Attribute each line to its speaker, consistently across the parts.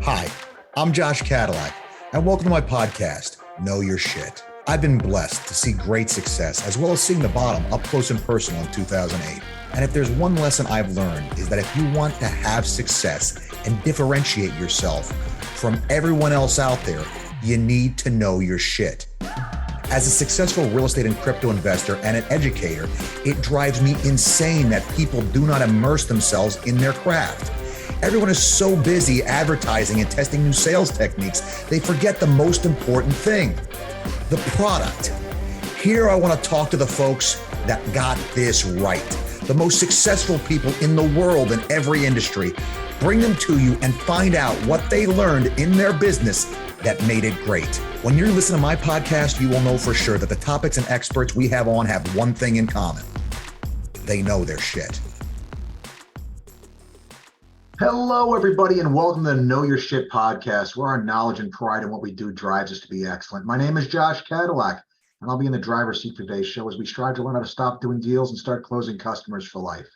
Speaker 1: Hi, I'm Josh Cadillac, and welcome to my podcast, Know Your Shit. I've been blessed to see great success, as well as seeing the bottom up close and personal in 2008. And if there's one lesson I've learned, is that if you want to have success and differentiate yourself from everyone else out there, you need to know your shit. As a successful real estate and crypto investor and an educator, it drives me insane that people do not immerse themselves in their craft. Everyone is so busy advertising and testing new sales techniques, they forget the most important thing, the product. Here I want to talk to the folks that got this right, the most successful people in the world in every industry. Bring them to you and find out what they learned in their business that made it great. When you listen to my podcast, you will know for sure that the topics and experts we have on have one thing in common. They know their shit. Hello, everybody, and welcome to the Know Your Shit podcast, where our knowledge and pride in what we do drives us to be excellent. My name is Josh Cadillac, and I'll be in the driver's seat for today's show as we strive to learn how to stop doing deals and start closing customers for life.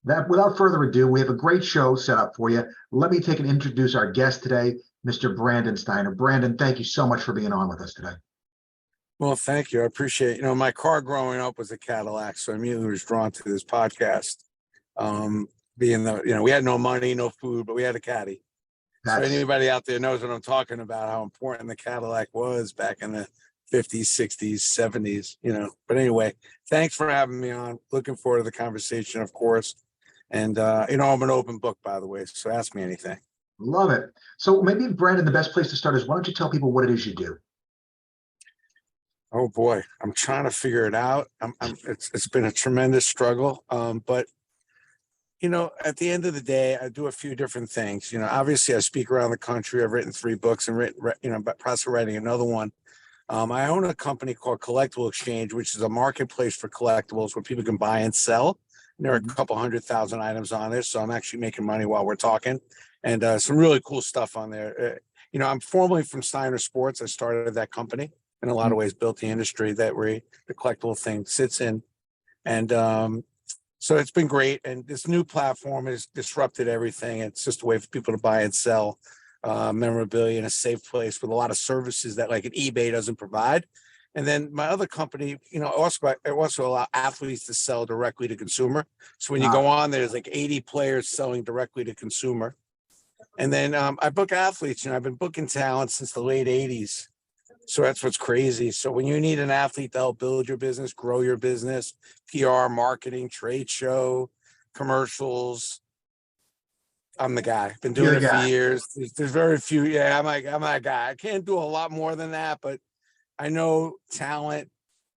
Speaker 1: Without further ado, we have a great show set up for you. Let me take and introduce our guest today, Mr. Brandon Steiner. Brandon, thank you so much for being on with us today.
Speaker 2: Well, thank you. I appreciate it. My car growing up was a Cadillac, so I immediately was drawn to this podcast. We had no money, no food, but we had a Caddy. So anybody out there knows what I'm talking about, how important the Cadillac was back in the 50s, 60s, 70s, But anyway, thanks for having me on. Looking forward to the conversation, of course. And, I'm an open book, by the way, so ask me anything.
Speaker 1: Love it. So maybe, Brandon, the best place to start is, why don't you tell people what it is you do?
Speaker 2: Oh, boy, I'm trying to figure it out. It's been a tremendous struggle, but at the end of the day, I do a few different things. Obviously I speak around the country. I've written 3 books and process of writing another one. I own a company called Collectible Exchange, which is a marketplace for collectibles where people can buy and sell. And there are a couple 100,000 items on there. So I'm actually making money while we're talking, and some really cool stuff on there. I'm formerly from Steiner Sports. I started that company, in a lot of ways built the industry that the collectible thing sits in. And, so it's been great, and this new platform has disrupted everything. It's just a way for people to buy and sell memorabilia in a safe place with a lot of services that like an eBay doesn't provide. And then my other company, I also allow athletes to sell directly to consumer. So when you go on, there's like 80 players selling directly to consumer. And then I book athletes, I've been booking talent since the late 80s. So that's what's crazy. So when you need an athlete to help build your business, grow your business, PR, marketing, trade show, commercials, I'm the guy. Been doing it for years. There's very few. Yeah, I'm that guy. I can't do a lot more than that, but I know talent.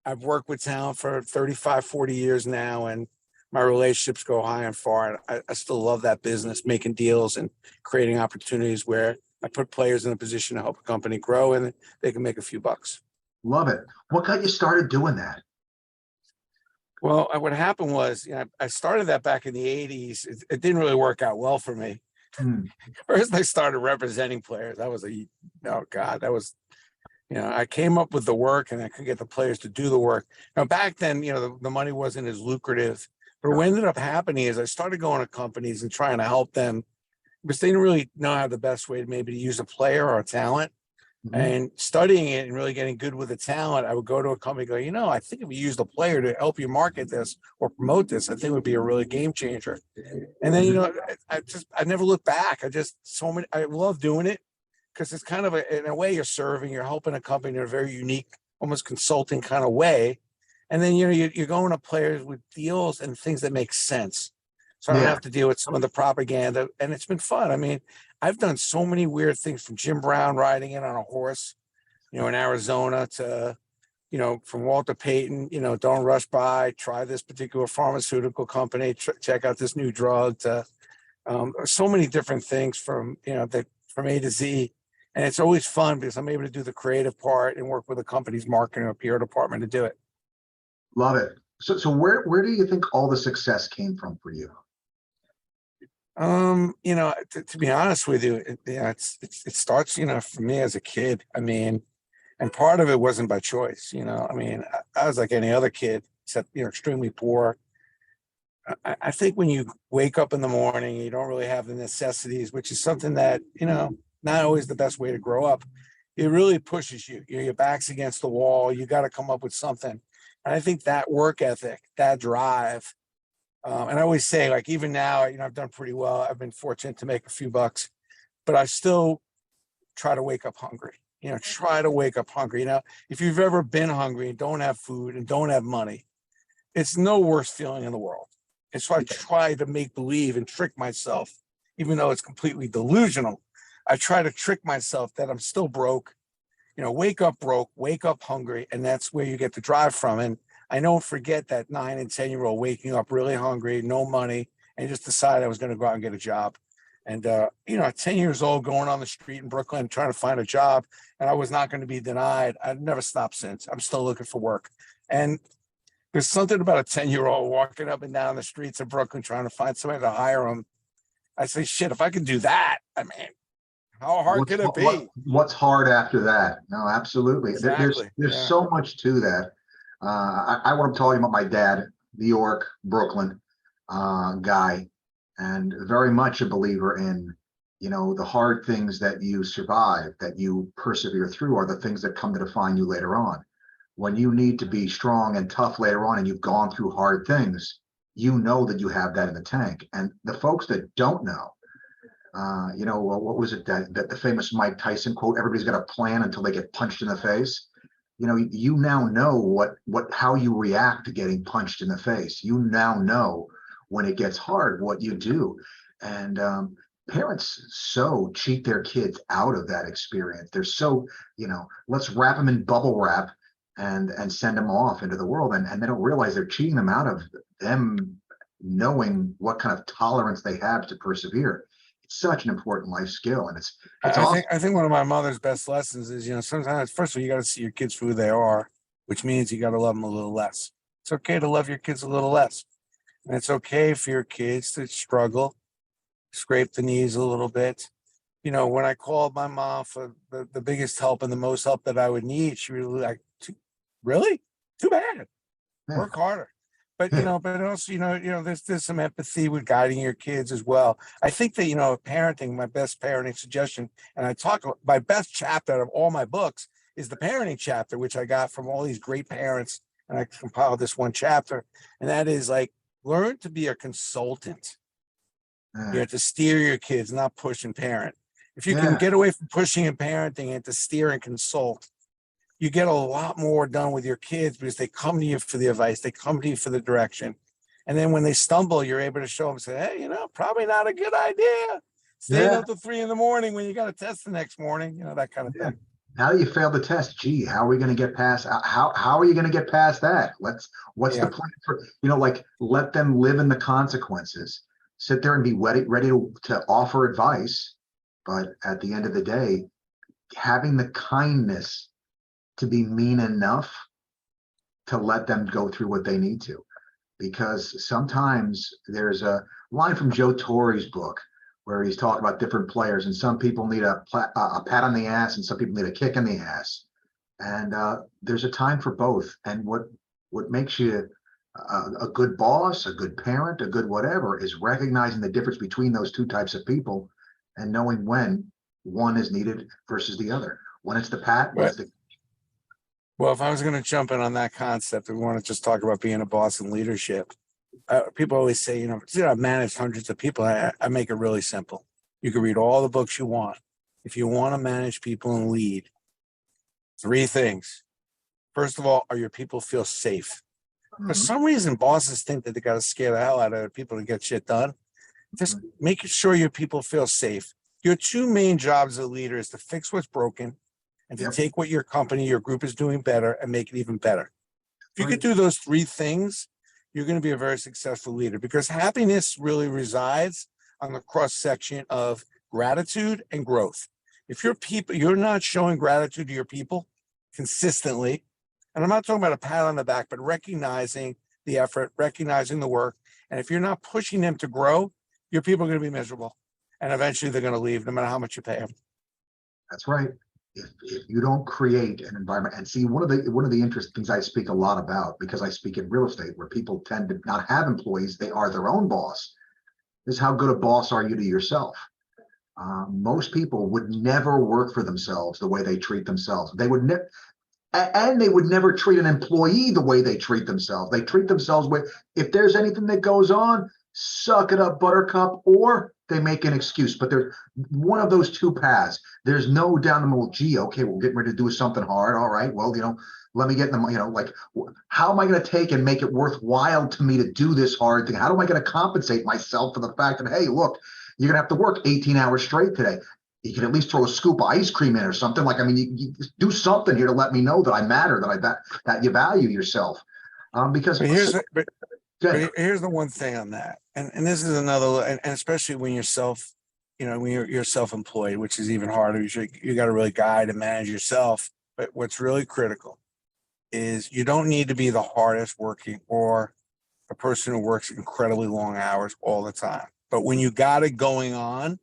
Speaker 2: I've worked with talent for 35, 40 years now, and my relationships go high and far. And I still love that business, making deals and creating opportunities where I put players in a position to help a company grow and they can make a few bucks.
Speaker 1: Love it. What got you started doing that?
Speaker 2: Well, what happened was, I started that back in the 80s. It didn't really work out well for me. First, I started representing players. That was I came up with the work and I could get the players to do the work. Now, back then, the money wasn't as lucrative. But what ended up happening is I started going to companies and trying to help them, because they didn't really know how the best way to use a player or a talent. And studying it and really getting good with the talent, I would go to a company and go, I think if you used a player to help you market this or promote this, I think it would be a really game changer. And then, I never looked back. I love doing it because it's kind of in a way you're helping a company in a very unique, almost consulting kind of way. And then, you're going to players with deals and things that make sense. So I don't have to deal with some of the propaganda, and it's been fun. I've done so many weird things, from Jim Brown riding in on a horse, in Arizona, to, from Walter Payton, don't rush by, try this particular pharmaceutical company, check out this new drug, to so many different things from A to Z. And it's always fun because I'm able to do the creative part and work with a company's marketing or PR department to do it.
Speaker 1: Love it. So where do you think all the success came from for you?
Speaker 2: To be honest with you, it starts, for me as a kid. And part of it wasn't by choice. I was like any other kid, except, extremely poor. I think when you wake up in the morning, you don't really have the necessities, which is something that, not always the best way to grow up. It really pushes you. Your back's against the wall. You got to come up with something. And I think that work ethic, that drive, and I always say, like, even now, I've done pretty well. I've been fortunate to make a few bucks, but I still try to wake up hungry. Try to wake up hungry. If you've ever been hungry and don't have food and don't have money, it's no worse feeling in the world. And so I try to make believe and trick myself, even though it's completely delusional. I try to trick myself that I'm still broke. Wake up broke, wake up hungry, and that's where you get the drive from. And I don't forget that 9 and 10-year-old waking up really hungry, no money, and just decided I was going to go out and get a job. And, at 10 years old, going on the street in Brooklyn, trying to find a job, and I was not going to be denied. I've never stopped since. I'm still looking for work. And there's something about a 10-year-old walking up and down the streets of Brooklyn trying to find somebody to hire him. I say, shit, if I can do that, I mean, how hard could it be?
Speaker 3: What's hard after that? No, absolutely.
Speaker 2: Exactly.
Speaker 3: There's so much to that. I want to tell you about my dad, New York, Brooklyn guy, and very much a believer in, the hard things that you survive, that you persevere through, are the things that come to define you later on. When you need to be strong and tough later on, and you've gone through hard things, you know that you have that in the tank. And the folks that don't know, what was it that the famous Mike Tyson quote? Everybody's got a plan until they get punched in the face. You now know how you react to getting punched in the face. You now know when it gets hard what you do. And parents so cheat their kids out of that experience. They're so, let's wrap them in bubble wrap and send them off into the world. And they don't realize they're cheating them out of them knowing what kind of tolerance they have to persevere. It's such an important life skill. And it's awesome.
Speaker 2: I think one of my mother's best lessons is, sometimes, first of all, you got to see your kids for who they are, which means you got to love them a little less. It's okay to love your kids a little less. And it's okay for your kids to struggle, scrape the knees a little bit. When I called my mom for the biggest help and the most help that I would need, she was like, really? Too bad. Work harder. But, but also, there's some empathy with guiding your kids as well. I think that, parenting, my best parenting suggestion, and I talk about my best chapter out of all my books is the parenting chapter, which I got from all these great parents. And I compiled this one chapter, and that is like, learn to be a consultant. To steer your kids, not push and parent. If you can get away from pushing and parenting and to steer and consult, you get a lot more done with your kids because they come to you for the advice, they come to you for the direction. And then when they stumble, you're able to show them, say, hey, probably not a good idea. Staying up to 3 a.m. when you got a test the next morning, that kind of thing.
Speaker 3: How do you fail the test? Gee, how are we going to get past? How are you going to get past that? What's the plan for, let them live in the consequences. Sit there and be ready to offer advice. But at the end of the day, having the kindness to be mean enough to let them go through what they need to. Because sometimes there's a line from Joe Torre's book where he's talking about different players, and some people need a pat on the ass and some people need a kick in the ass. And there's a time for both. And what makes you a good boss, a good parent, a good whatever, is recognizing the difference between those two types of people and knowing when one is needed versus the other. When it's the pat, when it's the...
Speaker 2: Well, if I was going to jump in on that concept, we want to just talk about being a boss and leadership. People always say, I've managed hundreds of people. I make it really simple. You can read all the books you want. If you want to manage people and lead, 3 things. First of all, are your people feel safe? For some reason, bosses think that they got to scare the hell out of their people to get shit done. Just making sure your people feel safe. Your 2 main jobs as a leader is to fix what's broken and to take what your company, your group is doing better and make it even better. If you could do those 3 things, you're going to be a very successful leader, because happiness really resides on the cross section of gratitude and growth. If you're not showing gratitude to your people consistently, and I'm not talking about a pat on the back, but recognizing the effort, recognizing the work. And if you're not pushing them to grow, your people are going to be miserable. And eventually they're going to leave, no matter how much you pay them.
Speaker 3: That's right. If you don't create an environment, and see, one of the interesting things I speak a lot about, because I speak in real estate where people tend to not have employees, they are their own boss, is how good a boss are you to yourself? Most people would never work for themselves the way they treat themselves. They would never, and they would never treat an employee the way they treat themselves. They treat themselves with, if there's anything that goes on, suck it up, buttercup, or they make an excuse. But there's one of those two paths. There's no down the middle, gee, okay, we're getting ready to do something hard. All right, well, let me get them, like, how am I going to take and make it worthwhile to me to do this hard thing? How am I going to compensate myself for the fact that, hey, look, you're going to have to work 18 hours straight today. You can at least throw a scoop of ice cream in or something. Like, I mean, you do something here to let me know that I matter, that you value yourself. Because
Speaker 2: but here's the one thing on that, and this is another, and especially when you're self-employed, which is even harder. You got to really guide and manage yourself. But what's really critical is you don't need to be the hardest working or a person who works incredibly long hours all the time. But when you got it going on,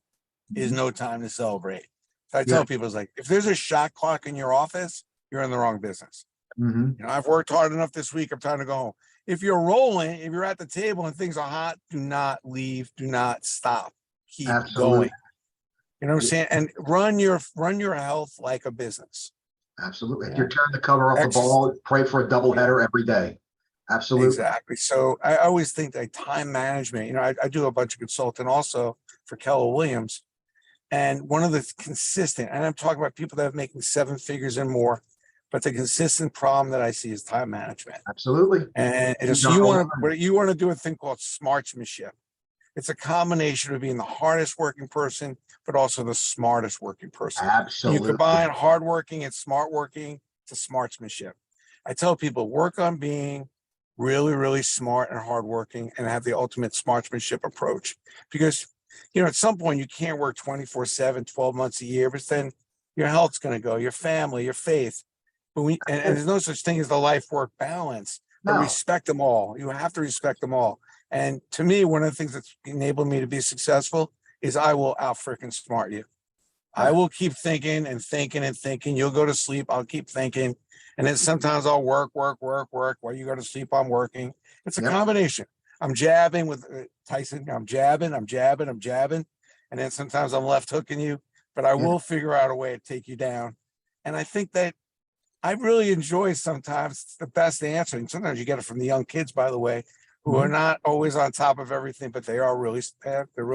Speaker 2: is no time to celebrate. So I tell people, it's like, if there's a shot clock in your office, you're in the wrong business. I've worked hard enough this week. I'm time to go home. If you're rolling, if you're at the table and things are hot, do not leave. Do not stop. Keep going. You know what I'm saying? And run your health like a business.
Speaker 3: Absolutely. If you're trying to cover up the ball, pray for a doubleheader every day. Absolutely.
Speaker 2: Exactly. So I always think that time management, I do a bunch of consulting also for Keller Williams. And one of the consistent, and I'm talking about people that are making 7 figures and more, but the consistent problem that I see is time management.
Speaker 3: Absolutely.
Speaker 2: And so you want to do a thing called smartsmanship. It's a combination of being the hardest working person, but also the smartest working person.
Speaker 3: Absolutely.
Speaker 2: And you combine hardworking and smart working to smartsmanship. I tell people, work on being really, really smart and hardworking and have the ultimate smartsmanship approach. Because, at some point you can't work 24/7, 12 months a year, but then your health's going to go, your family, your faith. But and there's no such thing as the life-work balance. But respect them all. You have to respect them all. And to me, one of the things that's enabled me to be successful is I will out-freaking smart you. I will keep thinking and thinking and thinking. You'll go to sleep. I'll keep thinking. And then sometimes I'll work. While you go to sleep, I'm working. It's a combination. I'm jabbing with Tyson. I'm jabbing. And then sometimes I'm left hooking you. But I will figure out a way to take you down. And I think that I really enjoy sometimes the best answer. And sometimes you get it from the young kids, by the way, who are not always on top of everything, but they're really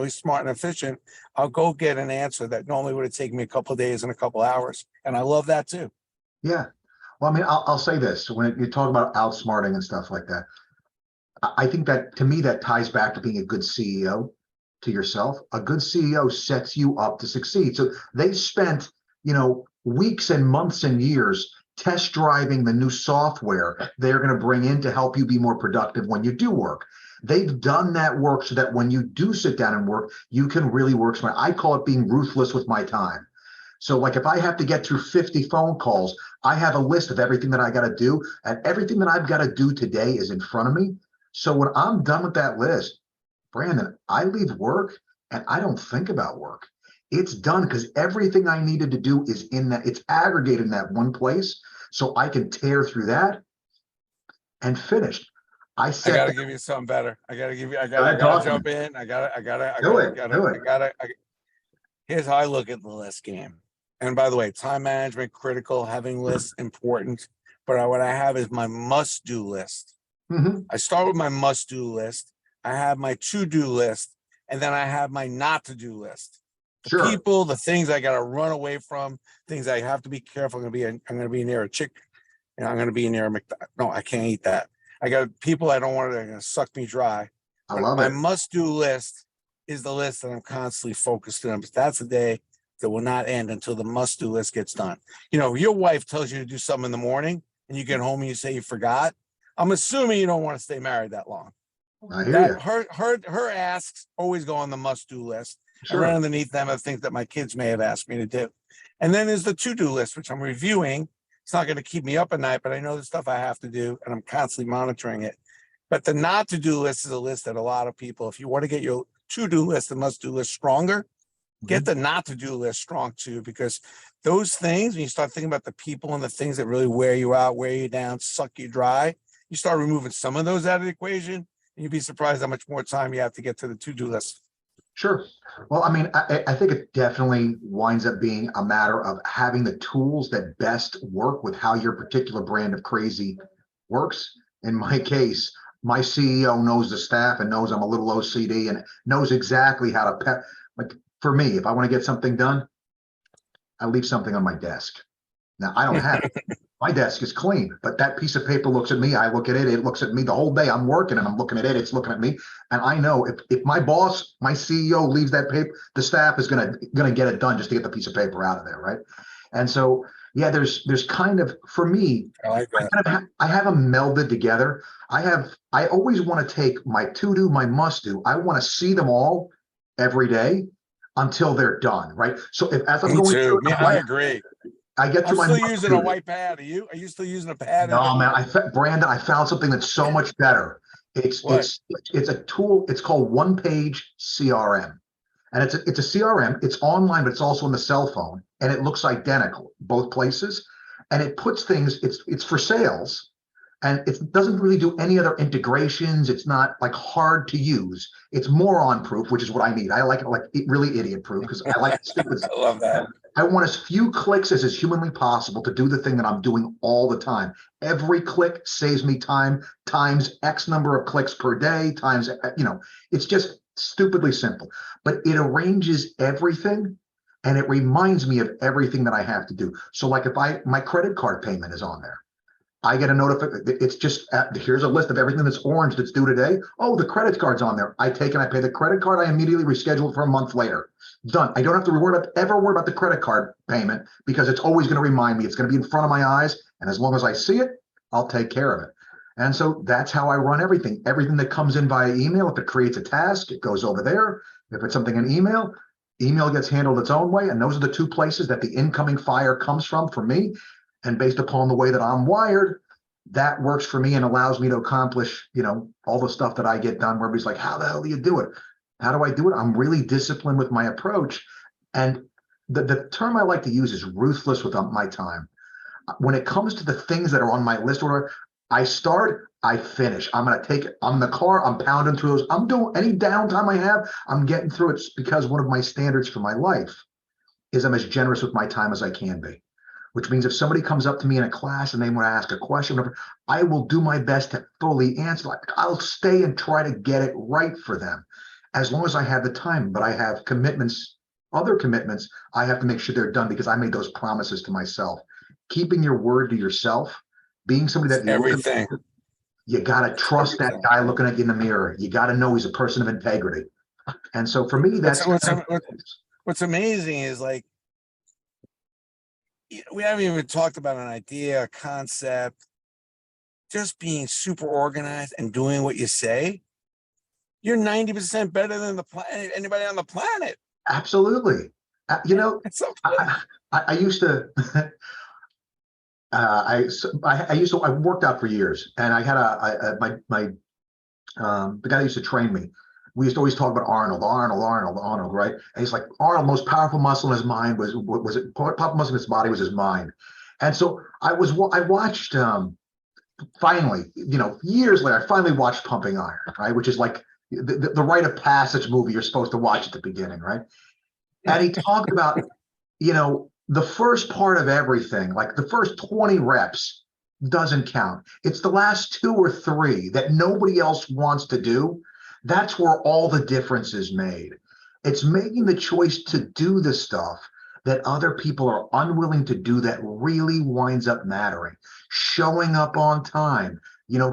Speaker 2: smart and efficient. I'll go get an answer that normally would have taken me a couple of days and a couple of hours. And I love that too.
Speaker 3: Yeah. Well, I mean, I'll say this, when you talk about outsmarting and stuff like that, I think that, to me, that ties back to being a good CEO to yourself. A good CEO sets you up to succeed. So they spent, weeks and months and years test driving the new software they're going to bring in to help you be more productive when you do work. They've done that work so that when you do sit down and work, you can really work smart. I call it being ruthless with my time. So like, if I have to get through 50 phone calls, I have a list of everything that I got to do, and everything that I've got to do today is in front of me. So when I'm done with that list, Brandon, I leave work and I don't think about work. It's done because everything I needed to do is in that, it's aggregated in that one place. So I can tear through that and finish. I
Speaker 2: got to give you something better. I got to jump in. Here's how I look at the list game. And by the way, time management, critical, having lists, important. But what I have is my must-do list. I start with my must-do list. I have my to-do list, and then I have my not-to-do list. The people, the things I got to run away from, things I have to be careful. I'm going to be near a chick. I'm going to be near a McDonald's. No, I can't eat that. I got people I don't want to suck me dry. My must-do list is the list that I'm constantly focused on. But that's the day that will not end until the must-do list gets done. Your wife tells you to do something in the morning, and you get home and you say you forgot. I'm assuming you don't want to stay married that long.
Speaker 3: I hear you.
Speaker 2: Her asks always go on the must-do list. And right underneath them are things that my kids may have asked me to do. And then there's the to-do list, which I'm reviewing. It's not going to keep me up at night, but I know the stuff I have to do, and I'm constantly monitoring it. But the not to-do list is a list that a lot of people, if you want to get your to-do list and must-do list stronger, get the not to-do list strong too, because those things, when you start thinking about the people and the things that really wear you out, wear you down, suck you dry, you start removing some of those out of the equation, and you'd be surprised how much more time you have to get to the to-do list.
Speaker 3: Sure. Well, I mean, I think it definitely winds up being a matter of having the tools that best work with how your particular brand of crazy works. In my case, my CEO knows the staff and knows I'm a little OCD and knows exactly how to like for me, if I want to get something done, I leave something on my desk. Now I don't have it. My desk is clean, but that piece of paper looks at me. I look at it. It looks at me the whole day. I'm working and I'm looking at it. It's looking at me. And I know if my boss, my CEO leaves that paper, the staff is gonna get it done just to get the piece of paper out of there, right? And so yeah, there's kind of for me,
Speaker 2: I like that.
Speaker 3: I have them melded together. I always want to take my to do, my must do. I want to see them all every day until they're done, right? So if as I'm
Speaker 2: Me
Speaker 3: going
Speaker 2: too.
Speaker 3: through,
Speaker 2: I agree.
Speaker 3: I get
Speaker 2: I'm
Speaker 3: through my
Speaker 2: still
Speaker 3: must
Speaker 2: using a
Speaker 3: do.
Speaker 2: white pad. Are you still using a pad?
Speaker 3: No, man, Brandon, I found something that's so much better. It's
Speaker 2: What?
Speaker 3: it's it's a tool. It's called One Page CRM, and it's a CRM. It's online, but it's also on the cell phone, and it looks identical both places. And it puts things. It's for sales, and it doesn't really do any other integrations. It's not like hard to use. It's moron proof, which is what I need. I like it like really idiot proof because I like stupid.
Speaker 2: I love that.
Speaker 3: I want as few clicks as is humanly possible to do the thing that I'm doing all the time. Every click saves me time times X number of clicks per day times, it's just stupidly simple, but it arranges everything and it reminds me of everything that I have to do. So like if my credit card payment is on there, I get a notification. It's just here's a list of everything that's orange that's due today. Oh, the credit card's on there. I take and I pay the credit card. I immediately reschedule it for a month later. Done. I don't have to ever worry about the credit card payment because it's always going to remind me. It's going to be in front of my eyes, and as long as I see it, I'll take care of it. And so that's how I run everything. Everything that comes in via email, if it creates a task, it goes over there. If it's something in email gets handled its own way, and those are the two places that the incoming fire comes from for me. And based upon the way that I'm wired, that works for me and allows me to accomplish, all the stuff that I get done where everybody's like, how the hell do you do it? How do I do it? I'm really disciplined with my approach. And the term I like to use is ruthless with my time. When it comes to the things that are on my list order, I start, I finish. I'm going to take it. I'm in the car. I'm pounding through those. I'm doing any downtime I have. I'm getting through it because one of my standards for my life is I'm as generous with my time as I can be, which means if somebody comes up to me in a class and they want to ask a question, whatever, I will do my best to fully answer. Like I'll stay and try to get it right for them as long as I have the time. But I have commitments, other commitments. I have to make sure they're done because I made those promises to myself. Keeping your word to yourself, being somebody
Speaker 2: It's
Speaker 3: that you're looking
Speaker 2: everything.
Speaker 3: for, you got to trust that
Speaker 2: Everything.
Speaker 3: guy looking at you in the mirror. You got to know he's a person of integrity. And so for me,
Speaker 2: What's
Speaker 3: that's
Speaker 2: what's
Speaker 3: kind of,
Speaker 2: what's amazing is like we haven't even talked about an idea, a concept. Just being super organized and doing what you say, you're 90% better than the planet, anybody on the planet.
Speaker 3: absolutely.
Speaker 2: It's so funny.
Speaker 3: I used to I worked out for years, and I had the guy that used to train me. We used to always talk about Arnold, right? And he's like, Arnold, most powerful muscle in his mind was it powerful muscle in his body was his mind. And so I watched finally, years later, I finally watched Pumping Iron, right? Which is like the rite of passage movie you're supposed to watch at the beginning, right? And he talked about the first part of everything, like the first 20 reps doesn't count. It's the last 2 or 3 that nobody else wants to do. That's where all the difference is made. It's making the choice to do the stuff that other people are unwilling to do that really winds up mattering. Showing up on time,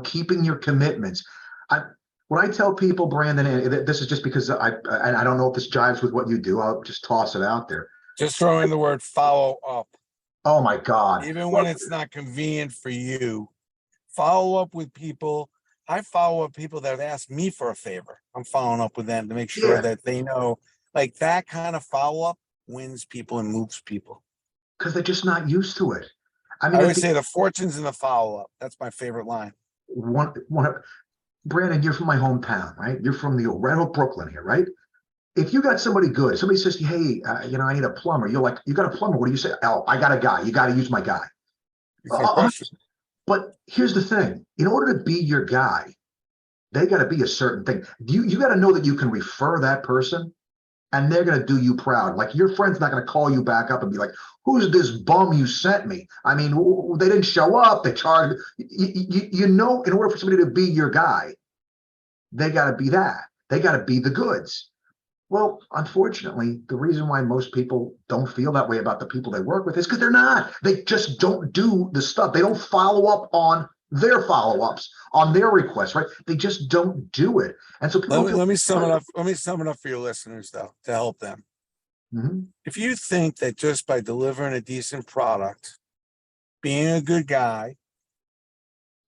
Speaker 3: keeping your commitments. When I tell people, Brandon, and this is just because I don't know if this jives with what you do, I'll just toss it out there.
Speaker 2: Just throw in the word follow up.
Speaker 3: Oh my God.
Speaker 2: Even when it's not convenient for you, follow up with people. I follow up people that have asked me for a favor. I'm following up with them to make sure
Speaker 3: Yeah,
Speaker 2: that they know, like that kind of follow up wins people and moves people.
Speaker 3: because they're just not used to it. I
Speaker 2: I
Speaker 3: mean,
Speaker 2: always say the fortune's in the follow up. That's my favorite line.
Speaker 3: Brandon, you're from my hometown, right? You're from the old Red Hook, Brooklyn here, right? If you got somebody good, somebody says, hey, I need a plumber. You're like, you got a plumber. What do you say? Oh, I got a guy. You got to use my guy.
Speaker 2: There's no question.
Speaker 3: But here's the thing. In order to be your guy, they got to be a certain thing. You got to know that you can refer that person and they're going to do you proud. Like your friend's not going to call you back up and be like, "Who's this bum you sent me?" I mean, they didn't show up. They charged. You know, in order for somebody to be your guy, they got to be that. They got to be the goods. Well, unfortunately, the reason why most people don't feel that way about the people they work with is because they're not. They just don't do the stuff. They don't follow up on their follow-ups, on their requests, right? They just don't do it. And so people
Speaker 2: Let me sum it up. Let me sum it up for your listeners, though, to help them.
Speaker 3: Mhm.
Speaker 2: If you think that just by delivering a decent product, being a good guy,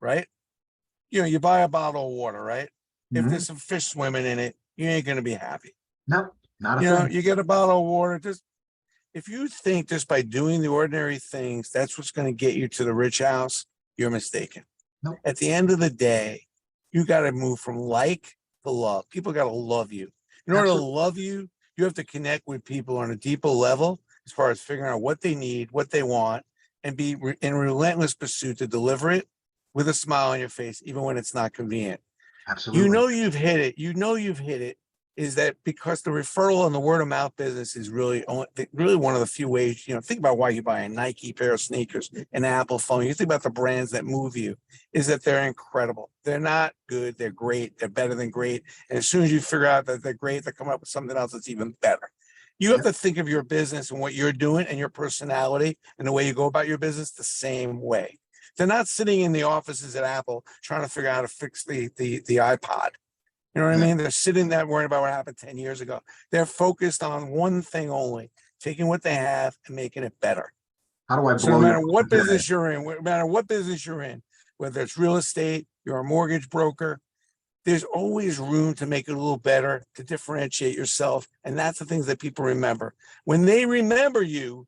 Speaker 2: right? You know, you buy a bottle of water, right? If
Speaker 3: Mhm.
Speaker 2: there's some fish swimming in it, you ain't going to be happy.
Speaker 3: No, not a
Speaker 2: You know,
Speaker 3: thing.
Speaker 2: you get a bottle of water. Just if you think just by doing the ordinary things, that's what's going to get you to the rich house, you're mistaken.
Speaker 3: No,
Speaker 2: At the end of the day, you got to move from like to love. People got to love you. In order to
Speaker 3: absolutely.
Speaker 2: love you, you have to connect with people on a deeper level as far as figuring out what they need, what they want, and be in relentless pursuit to deliver it with a smile on your face, even when it's not convenient. You
Speaker 3: Absolutely.
Speaker 2: know you've hit it. You know you've hit it. Is that because the referral and the word of mouth business is really one of the few ways, you know, think about why you buy a Nike pair of sneakers, an Apple phone. You think about the brands that move you, is that they're incredible. They're not good. They're great. They're better than great. And as soon as you figure out that they're great, they come up with something else that's even better. You have
Speaker 3: Yep.
Speaker 2: to think of your business and what you're doing and your personality and the way you go about your business the same way. They're not sitting in the offices at Apple trying to figure out how to fix the iPod. You know what I
Speaker 3: Yeah.
Speaker 2: mean? They're sitting there worrying about what happened 10 years ago. They're focused on one thing only, taking what they have and making it better.
Speaker 3: How do I
Speaker 2: So no
Speaker 3: blow your
Speaker 2: matter what
Speaker 3: mind today?
Speaker 2: business you're in, no matter what business you're in, whether it's real estate, you're a mortgage broker, there's always room to make it a little better, to differentiate yourself. And that's the things that people remember. When they remember you,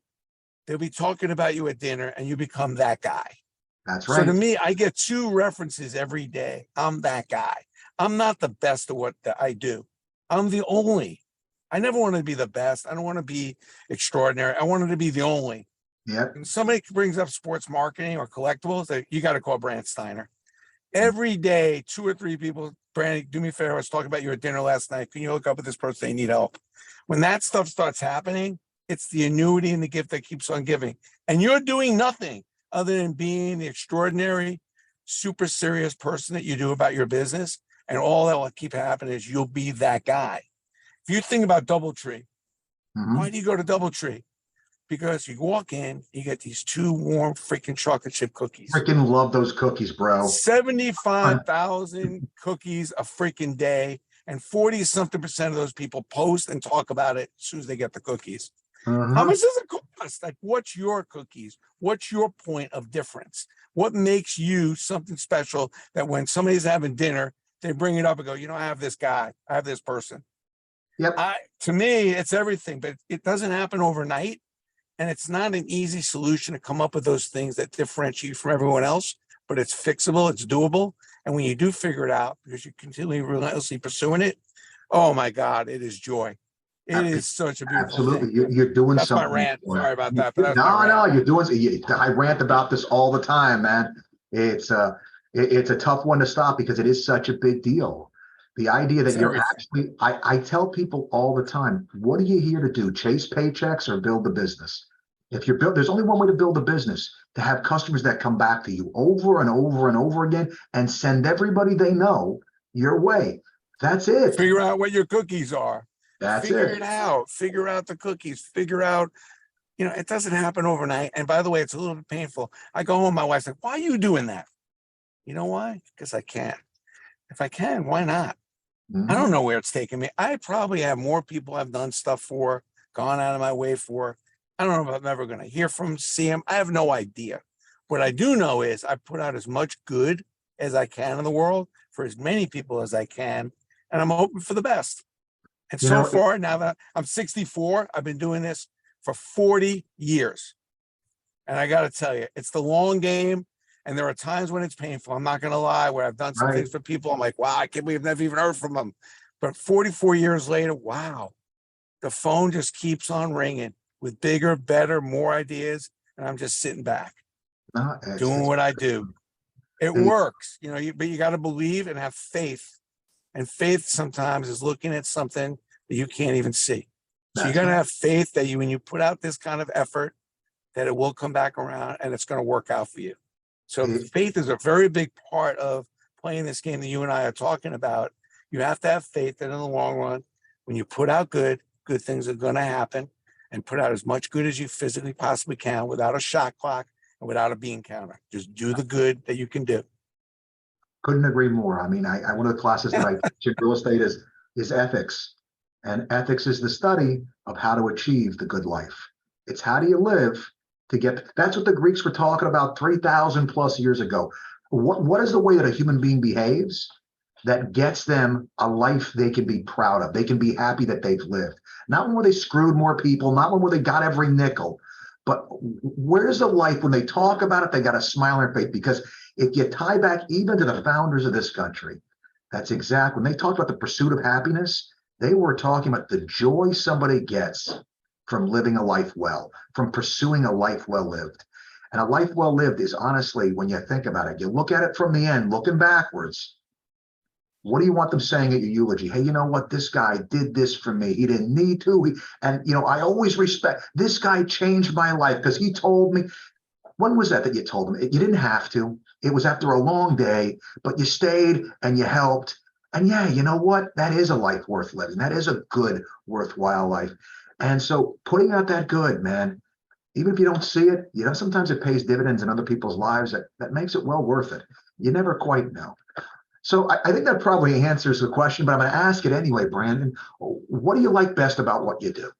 Speaker 2: they'll be talking about you at dinner and you become that guy.
Speaker 3: That's
Speaker 2: So to
Speaker 3: right.
Speaker 2: me, I get two references every day. I'm that guy. I'm not the best at what I do. I'm the only. I never want to be the best. I don't want to be extraordinary. I wanted to be the only.
Speaker 3: Yep.
Speaker 2: And somebody brings up sports marketing or collectibles, you got to call Brand Steiner. Every day, two or three people, Brandon, do me a favor. I was talking about you at dinner last night. Can you hook up with this person? They need help. When that stuff starts happening, it's the annuity and the gift that keeps on giving. And you're doing nothing other than being the extraordinary, super serious person that you do about your business. And all that will keep happening is you'll be that guy. If you think about Doubletree,
Speaker 3: Hmm.
Speaker 2: why do you go to Doubletree? Because you walk in, you get these two warm freaking chocolate chip cookies.
Speaker 3: Freaking love those cookies, bro.
Speaker 2: 75,000 cookies a freaking day, and 40 something percent of those people post and talk about it as soon as they get the cookies. How
Speaker 3: Uh-huh.
Speaker 2: much does it cost? Like, what's your cookies? What's your point of difference? What makes you something special that when somebody's having dinner, they bring it up and go, you know, I have this guy, I have this person.
Speaker 3: Yep.
Speaker 2: To me, it's everything, but it doesn't happen overnight. And it's not an easy solution to come up with those things that differentiate you from everyone else, but it's fixable, it's doable. And when you do figure it out, because you're continually relentlessly pursuing it, oh my God, it is joy. It is such a beautiful
Speaker 3: Absolutely.
Speaker 2: thing.
Speaker 3: You're doing
Speaker 2: That's my
Speaker 3: something
Speaker 2: rant.
Speaker 3: for
Speaker 2: Sorry
Speaker 3: it.
Speaker 2: about that, but that's my
Speaker 3: No,
Speaker 2: rant.
Speaker 3: no, you're doing. I rant about this all the time, man. It's it's a tough one to stop because it is such a big deal. The idea that
Speaker 2: It's
Speaker 3: you're
Speaker 2: everything.
Speaker 3: actually, I tell people all the time, what are you here to do? Chase paychecks or build the business? If you're built, there's only one way to build a business, to have customers that come back to you over and over and over again and send everybody they know your way. That's it.
Speaker 2: Figure out what your cookies are.
Speaker 3: That's
Speaker 2: Figure
Speaker 3: it.
Speaker 2: it out. Figure out the cookies. Figure out, you know, it doesn't happen overnight. And by the way, it's a little bit painful. I go home, my wife's like, why are you doing that? You know why? Because I can. If I can, why not? I
Speaker 3: Mhm.
Speaker 2: don't know where it's taking me. I probably have more people I've done stuff for, gone out of my way for. I don't know if I'm ever going to hear from, see them. I have no idea. What I do know is I put out as much good as I can in the world for as many people as I can, and I'm hoping for the best. And
Speaker 3: You
Speaker 2: so
Speaker 3: know,
Speaker 2: far, now that I'm 64, I've been doing this for 40 years. And I got to tell you, it's the long game. And there are times when it's painful. I'm not going to lie, where I've done some
Speaker 3: right?
Speaker 2: things for people. I'm like, wow, I can't believe I've never even heard from them. But 44 years later, wow, the phone just keeps on ringing with bigger, better, more ideas. And I'm just sitting back
Speaker 3: No,
Speaker 2: doing what I do. It
Speaker 3: it-
Speaker 2: works, you know, but you got to believe and have faith. And faith sometimes is looking at something that you can't even see. So you're
Speaker 3: That's
Speaker 2: going to
Speaker 3: right.
Speaker 2: have faith that when you put out this kind of effort, that it will come back around and it's going to work out for you. So
Speaker 3: It-
Speaker 2: faith is a very big part of playing this game that you and I are talking about. You have to have faith that in the long run, when you put out good things are going to happen, and put out as much good as you physically possibly can without a shot clock and without a bean counter. Just do the good that you can do.
Speaker 3: Couldn't agree more. I mean, one of the classes that I teach in real estate is ethics. And ethics is the study of how to achieve the good life. It's how do you live to get, that's what the Greeks were talking about 3,000 plus years ago. What is the way that a human being behaves that gets them a life they can be proud of? They can be happy that they've lived. Not one where they screwed more people, not one where they got every nickel, but where's the life when they talk about it, they got a smile on their face? Because if you tie back even to the founders of this country, that's exactly when they talked about the pursuit of happiness, they were talking about the joy somebody gets from living a life well, from pursuing a life well lived. And a life well lived is honestly, when you think about it, you look at it from the end, looking backwards. What do you want them saying at your eulogy? Hey, you know what? This guy did this for me. He didn't need to. And, I always respect this guy changed my life because he told me. When was that you told him? You didn't have to. It was after a long day, but you stayed and you helped. And yeah, you know what? That is a life worth living. That is a good, worthwhile life. And so putting out that good, man, even if you don't see it, sometimes it pays dividends in other people's lives that makes it well worth it. You never quite know. So I think that probably answers the question, but I'm going to ask it anyway, Brandon. What do you like best about what you do?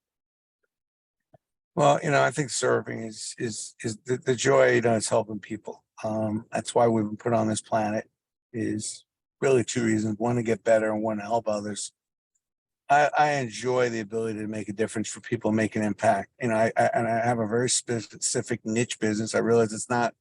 Speaker 2: Well, I think serving is the joy, is helping people. That's why we've been put on this planet, is really two reasons: one, to get better, and one, to help others. I enjoy the ability to make a difference for people, make an impact. I have a very specific niche business. I realize it's not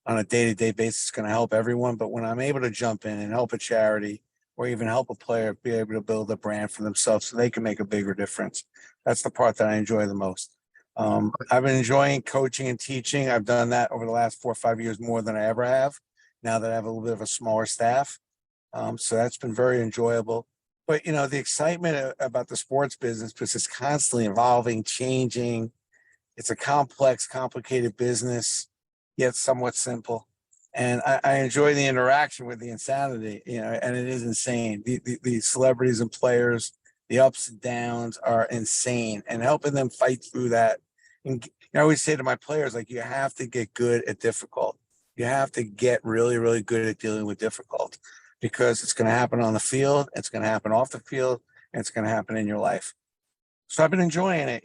Speaker 2: on a day-to-day basis going to help everyone, but when I'm able to jump in and help a charity or even help a player be able to build a brand for themselves so they can make a bigger difference, that's the part that I enjoy the most. I've been enjoying coaching and teaching. I've done that over the last 4 or 5 years more than I ever have, now that I have a little bit of a smaller staff. So that's been very enjoyable. But, the excitement about the sports business, because it's constantly evolving, changing. It's a complex, complicated business, yet somewhat simple. And I enjoy the interaction with the insanity, and it is insane. The celebrities and players, the ups and downs are insane, and helping them fight through that. And I always say to my players, like, you have to get good at difficult. You have to get really, really good at dealing with difficult, because it's going to happen on the field, it's going to happen off the field, and it's going to happen in your life. So I've been enjoying it.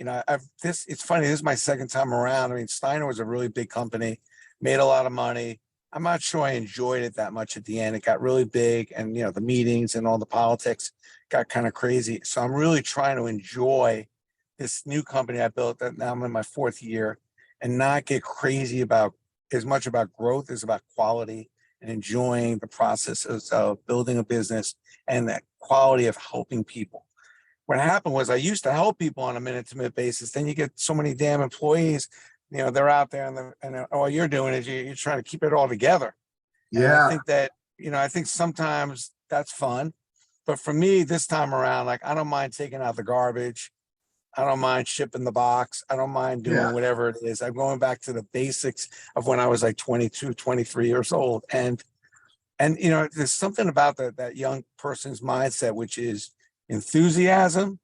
Speaker 2: It's funny, this is my second time around. I mean, Steiner was a really big company, made a lot of money. I'm not sure I enjoyed it that much at the end. It got really big, and the meetings and all the politics got kind of crazy. So I'm really trying to enjoy this new company I built that now I'm in my 4th year, and not get crazy about as much about growth as about quality, and enjoying the process of building a business and that quality of helping people. What happened was I used to help people on a minute-to-minute basis. Then you get so many damn employees, they're out there, and all you're doing is you're trying to keep it all together. And I
Speaker 3: Yeah,
Speaker 2: think that, I think sometimes that's fun. But for me, this time around, like, I don't mind taking out the garbage. I don't mind shipping the box. I don't mind doing
Speaker 3: yeah.
Speaker 2: whatever it is. I'm going back to the basics of when I was like 22, 23 years old. And there's something about that young person's mindset, which is enthusiasm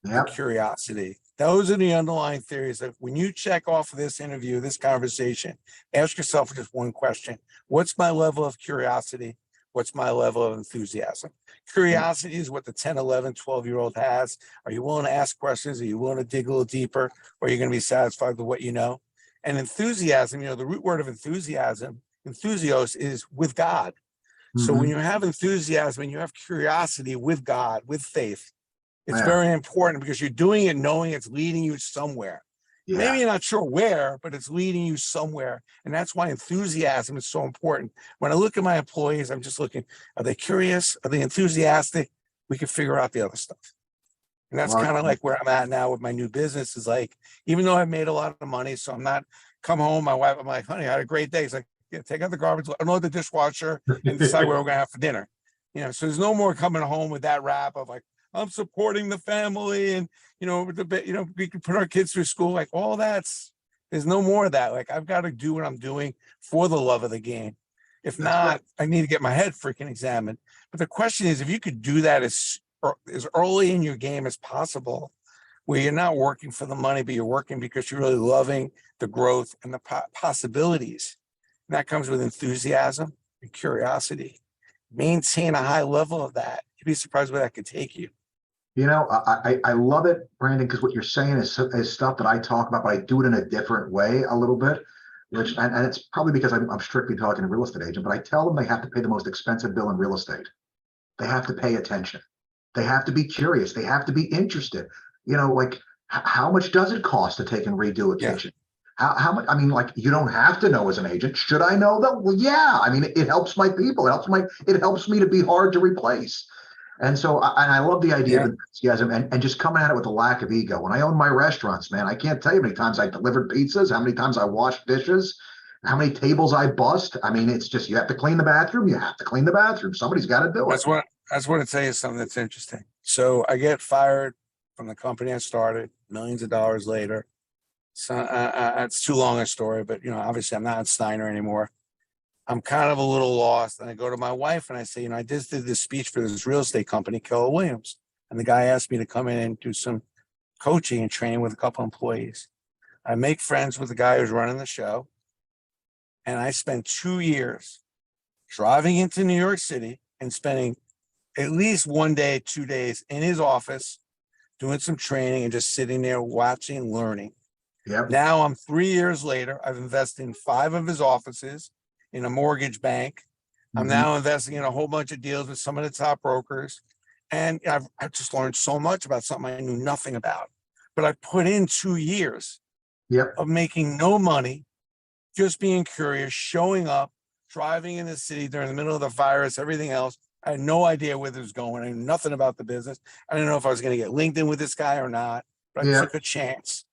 Speaker 2: and
Speaker 3: Yep.
Speaker 2: curiosity. Those are the underlying theories that when you check off of this interview, this conversation, ask yourself just one question: what's my level of curiosity? What's my level of enthusiasm? Curiosity is what the 10, 11, 12-year-old has. Are you willing to ask questions? Are you willing to dig a little deeper? Or are you going to be satisfied with what you know? And enthusiasm, the root word of enthusiasm, enthusios, is with God. So when
Speaker 3: Hmm.
Speaker 2: you have enthusiasm and you have curiosity with God, with faith, it's
Speaker 3: Yeah.
Speaker 2: very important, because you're doing it knowing it's leading you somewhere. Maybe
Speaker 3: Yeah.
Speaker 2: you're not sure where, but it's leading you somewhere. And that's why enthusiasm is so important. When I look at my employees, I'm just looking, are they curious? Are they enthusiastic? We can figure out the other stuff. And that's
Speaker 3: Well,
Speaker 2: kind of like where I'm at now with my new business, is like, even though I've made a lot of money, so I'm not come home, my wife, I'm like, honey, I had a great day. It's like, yeah, take out the garbage, unload the dishwasher, and decide where we're going to have for dinner. So there's no more coming home with that rap of like, I'm supporting the family, and we can put our kids through school. Like all there's no more of that. Like I've got to do what I'm doing for the love of the game. If not, I need to get my head freaking examined. But the question is, if you could do that as early in your game as possible, where you're not working for the money, but you're working because you're really loving the growth and the possibilities. And that comes with enthusiasm and curiosity. Maintain a high level of that. You'd be surprised where that could take you.
Speaker 3: I love it, Brandon, because what you're saying is stuff that I talk about, but I do it in a different way a little bit, and it's probably because I'm strictly talking to real estate agent, but I tell them they have to pay the most expensive bill in real estate. They have to pay attention. They have to be curious. They have to be interested. Like how much does it cost to take and redo a kitchen? How much? I mean, like you don't have to know as an agent. Should I know that? Well, yeah. I mean, it helps my people. It helps me to be hard to replace. And so I love the idea of enthusiasm and just coming at it with a lack of ego. When I owned my restaurants, man, I can't tell you how many times I delivered pizzas, how many times I washed dishes, how many tables I bust. I mean, it's just you have to clean the bathroom. You have to clean the bathroom. Somebody's got to do it.
Speaker 2: I just want to tell you something that's interesting. So I get fired from the company I started, millions of dollars later. So it's too long a story, but obviously I'm not at Steiner anymore. I'm kind of a little lost. And I go to my wife and I say, I just did this speech for this real estate company, Keller Williams. And the guy asked me to come in and do some coaching and training with a couple employees. I make friends with the guy who's running the show. And I spent 2 years driving into New York City and spending at least 1 day, 2 days in his office, doing some training and just sitting there watching and learning.
Speaker 3: Yep.
Speaker 2: Now I'm 3 years later. I've invested in 5 of his offices in a mortgage bank. I'm now investing in a whole bunch of deals with some of the top brokers. And I've just learned so much about something I knew nothing about. But I put in 2 years of making no money, just being curious, showing up, driving in the city during the middle of the virus, everything else. I had no idea where this was going. I knew nothing about the business. I didn't know if I was going to get LinkedIn with this guy or not, but I took a chance.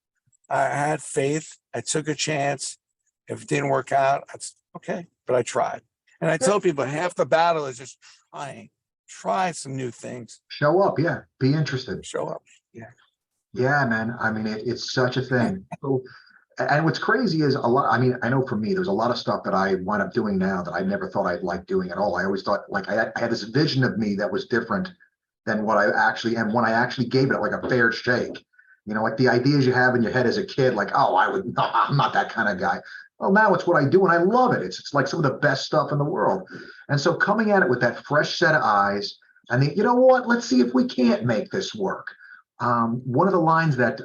Speaker 2: I had faith. I took a chance. If it didn't work out, that's okay, but I tried. And I tell people half the battle is just try some new things.
Speaker 3: Show up. Yeah. Be interested.
Speaker 2: Show up. Yeah.
Speaker 3: Yeah, man. I mean, it's such a thing. So, and what's crazy is a lot. I mean, I know for me, there's a lot of stuff that I wind up doing now that I never thought I'd like doing at all. I always thought like I had this vision of me that was different than what I actually am when I actually gave it like a fair shake. Like the ideas you have in your head as a kid, like, oh, I'm not that kind of guy. Well, now it's what I do and I love it. It's like some of the best stuff in the world. And so coming at it with that fresh set of eyes and you know what, let's see if we can't make this work. One of the lines that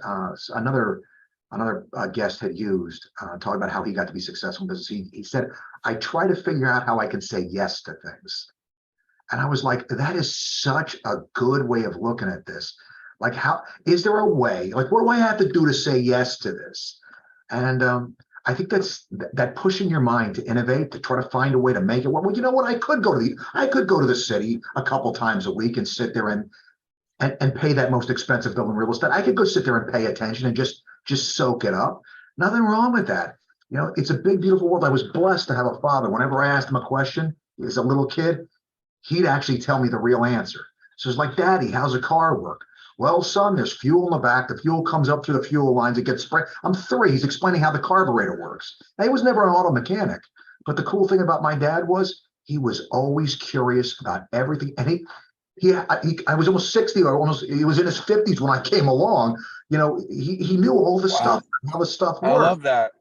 Speaker 3: another guest had used, talking about how he got to be successful in business, he said, I try to figure out how I can say yes to things. And I was like, that is such a good way of looking at this. Like, how is there a way? Like, what do I have to do to say yes to this? And I think that's that pushing your mind to innovate, to try to find a way to make it work. Well, you know what? I could go to the city a couple times a week and sit there and pay that most expensive bill in real estate. I could go sit there and pay attention and just soak it up. Nothing wrong with that. It's a big, beautiful world. I was blessed to have a father. Whenever I asked him a question as a little kid, he'd actually tell me the real answer. So it's like, Daddy, how's a car work? Well, son, there's fuel in the back. The fuel comes up through the fuel lines. It gets sprayed. I'm 3. He's explaining how the carburetor works. Now, he was never an auto mechanic. But the cool thing about my dad was he was always curious about everything. And I was almost 60 or he was in his 50s when I came along. He knew all the stuff, how the stuff worked.
Speaker 2: I love that.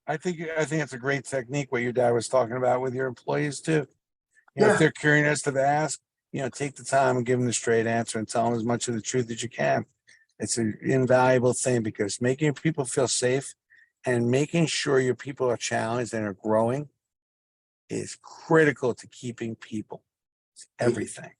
Speaker 2: I think it's a great technique what your dad was talking about with your employees too. If they're curious to ask, take the time and give them the straight answer and tell them as much of the truth as you can. It's an invaluable thing because making people feel safe and making sure your people are challenged and are growing is critical to keeping people. It's everything.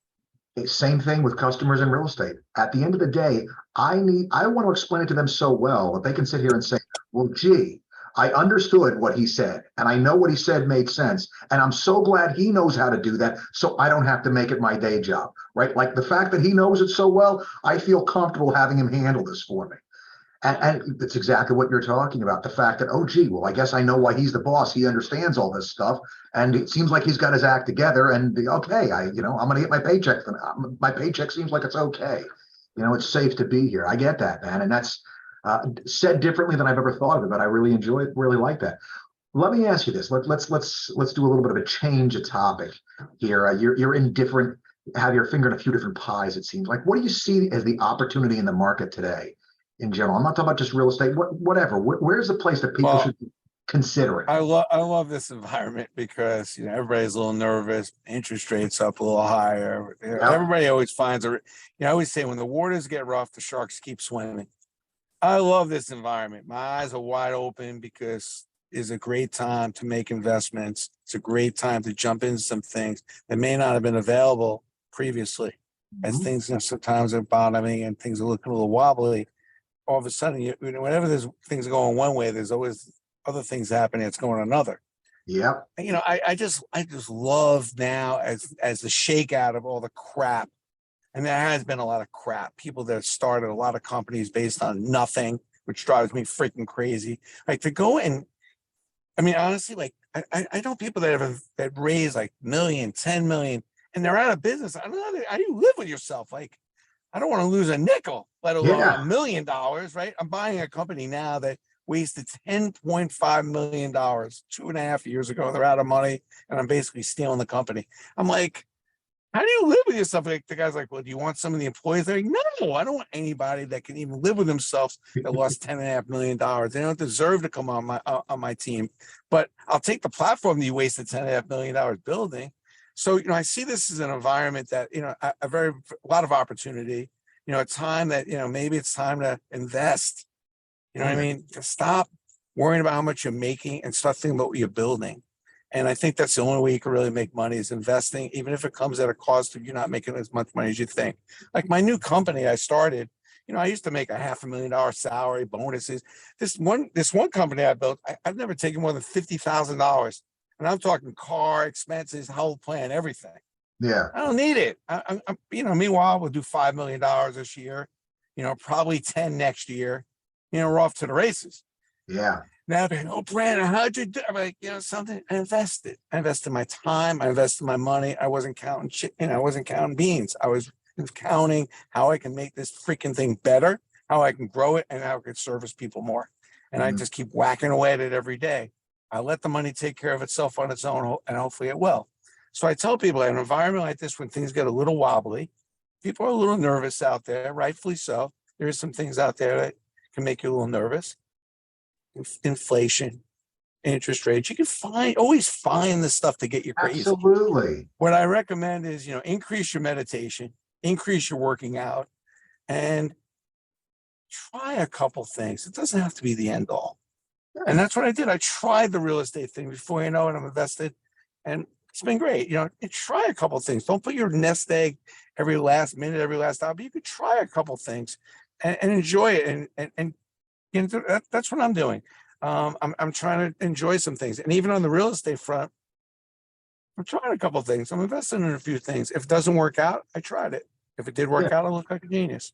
Speaker 3: Same thing with customers in real estate. At the end of the day, I want to explain it to them so well that they can sit here and say, well, gee, I understood what he said, and I know what he said made sense. And I'm so glad he knows how to do that, so I don't have to make it my day job, right? Like the fact that he knows it so well, I feel comfortable having him handle this for me. And it's exactly what you're talking about. The fact that, oh, gee, well, I guess I know why he's the boss. He understands all this stuff. And it seems like he's got his act together. And okay, I'm going to get my paycheck. My paycheck seems like it's okay. it's safe to be here. I get that, man. And that's said differently than I've ever thought of it, but I really enjoy it, really like that. Let me ask you this. Let's do a little bit of a change of topic here. You're in different, have your finger in a few different pies, it seems like. What do you see as the opportunity in the market today in general? I'm not talking about just real estate, whatever. Where's the place that people should be considering?
Speaker 2: I love this environment because everybody's a little nervous. Interest rates up a little higher. Everybody always finds I always say when the waters get rough, the sharks keep swimming. I love this environment. My eyes are wide open because it's a great time to make investments. It's a great time to jump into some things that may not have been available previously. As things sometimes are bottoming and things are looking a little wobbly, all of a sudden, whenever there's things going one way, there's always other things happening that's going another.
Speaker 3: Yep.
Speaker 2: I just love now as the shakeout of all the crap. And there has been a lot of crap. People that started a lot of companies based on nothing, which drives me freaking crazy. Like to go and, honestly, like I know people that raise like million, 10 million, and they're out of business. I don't know how do you live with yourself? Like, I don't want to lose a nickel, let alone $1 million, right? I'm buying a company now that wasted $10.5 million 2.5 years ago. They're out of money, and I'm basically stealing the company. I'm like, how do you live with yourself? Like the guy's like, well, do you want some of the employees? They're like, no, I don't want anybody that can even live with themselves that lost $10.5 million. They don't deserve to come on my team. But I'll take the platform that you wasted $10.5 million building. So I see this as an environment that a lot of opportunity. A time that maybe it's time to invest. You know what I mean? To stop worrying about how much you're making and start thinking about what you're building. And I think that's the only way you can really make money is investing, even if it comes at a cost of you not making as much money as you think. Like my new company I started, I used to make $500,000 salary, bonuses. This one company I built, I've never taken more than $50,000. And I'm talking car, expenses, whole plan, everything.
Speaker 3: Yeah.
Speaker 2: I don't need it. Meanwhile, we'll do $5 million this year, probably 10 next year. We're off to the races.
Speaker 3: Yeah.
Speaker 2: Now, Brandon, how'd you do? I'm like, something. I invested my time. I invested my money. I wasn't counting shit. I wasn't counting beans. I was counting how I can make this freaking thing better, how I can grow it, and how I can service people more. And I just keep whacking away at it every day. I let the money take care of itself on its own, and hopefully it will. So I tell people in an environment like this, when things get a little wobbly, people are a little nervous out there, rightfully so. There are some things out there that can make you a little nervous. Inflation, interest rates. You can always find the stuff to get you crazy.
Speaker 3: Absolutely.
Speaker 2: What I recommend is, increase your meditation, increase your working out, and try a couple things. It doesn't have to be the end all. And that's what I did. I tried the real estate thing before you know it. I'm invested, and it's been great. Try a couple things. Don't put your nest egg every last minute, every last hour. But you could try a couple things and enjoy it. And that's what I'm doing. I'm trying to enjoy some things, and even on the real estate front, I'm trying a couple things. I'm investing in a few things. If it doesn't work out, I tried it. If it did work out, I look like a genius.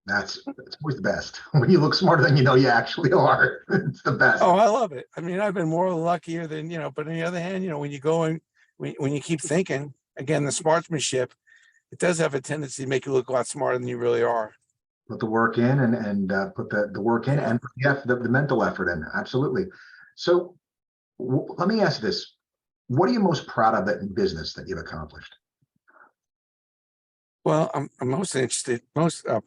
Speaker 3: That's always the best. When you look smarter than you actually are. It's the best.
Speaker 2: Oh, I love it. I've been more luckier than, but on the other hand, when you go and when you keep thinking, again, the smartsmanship, it does have a tendency to make you look a lot smarter than you really are.
Speaker 3: Put the work in and put the work in and put the mental effort in. Absolutely. So let me ask this. What are you most proud of in business that you've accomplished?
Speaker 2: Well, I'm most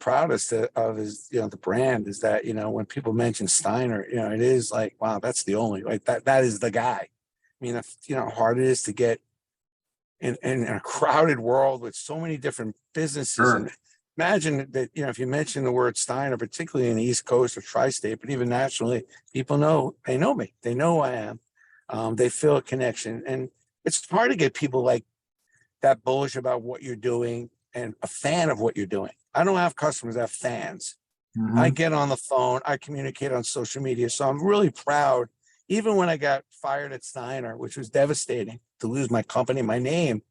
Speaker 2: proudest of is, the brand is that, when people mention Steiner, it is like, wow, that's the only, like that is the guy. If, how hard it is to get in a crowded world with so many different businesses.
Speaker 3: Sure.
Speaker 2: And imagine that, if you mention the word Steiner, particularly in the East Coast or tri-state, but even nationally, people know me. They know who I am. They feel a connection. And it's hard to get people like that bullish about what you're doing and a fan of what you're doing. I don't have customers, I have fans. I get on the phone, I communicate on social media. So I'm really proud, even when I got fired at Steiner, which was devastating to lose my company, my name.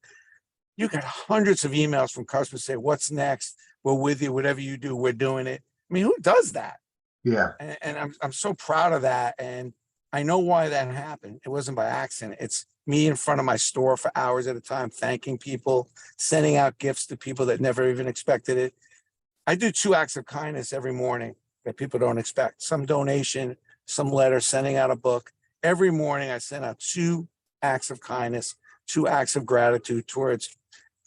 Speaker 2: You got hundreds of emails from customers say, what's next? We're with you, whatever you do, we're doing it. Who does that?
Speaker 3: Yeah.
Speaker 2: And I'm so proud of that. And I know why that happened. It wasn't by accident. It's me in front of my store for hours at a time, thanking people, sending out gifts to people that never even expected it. I do 2 acts of kindness every morning that people don't expect. Some donation, some letter, sending out a book. Every morning I send out 2 acts of kindness, 2 acts of gratitude towards,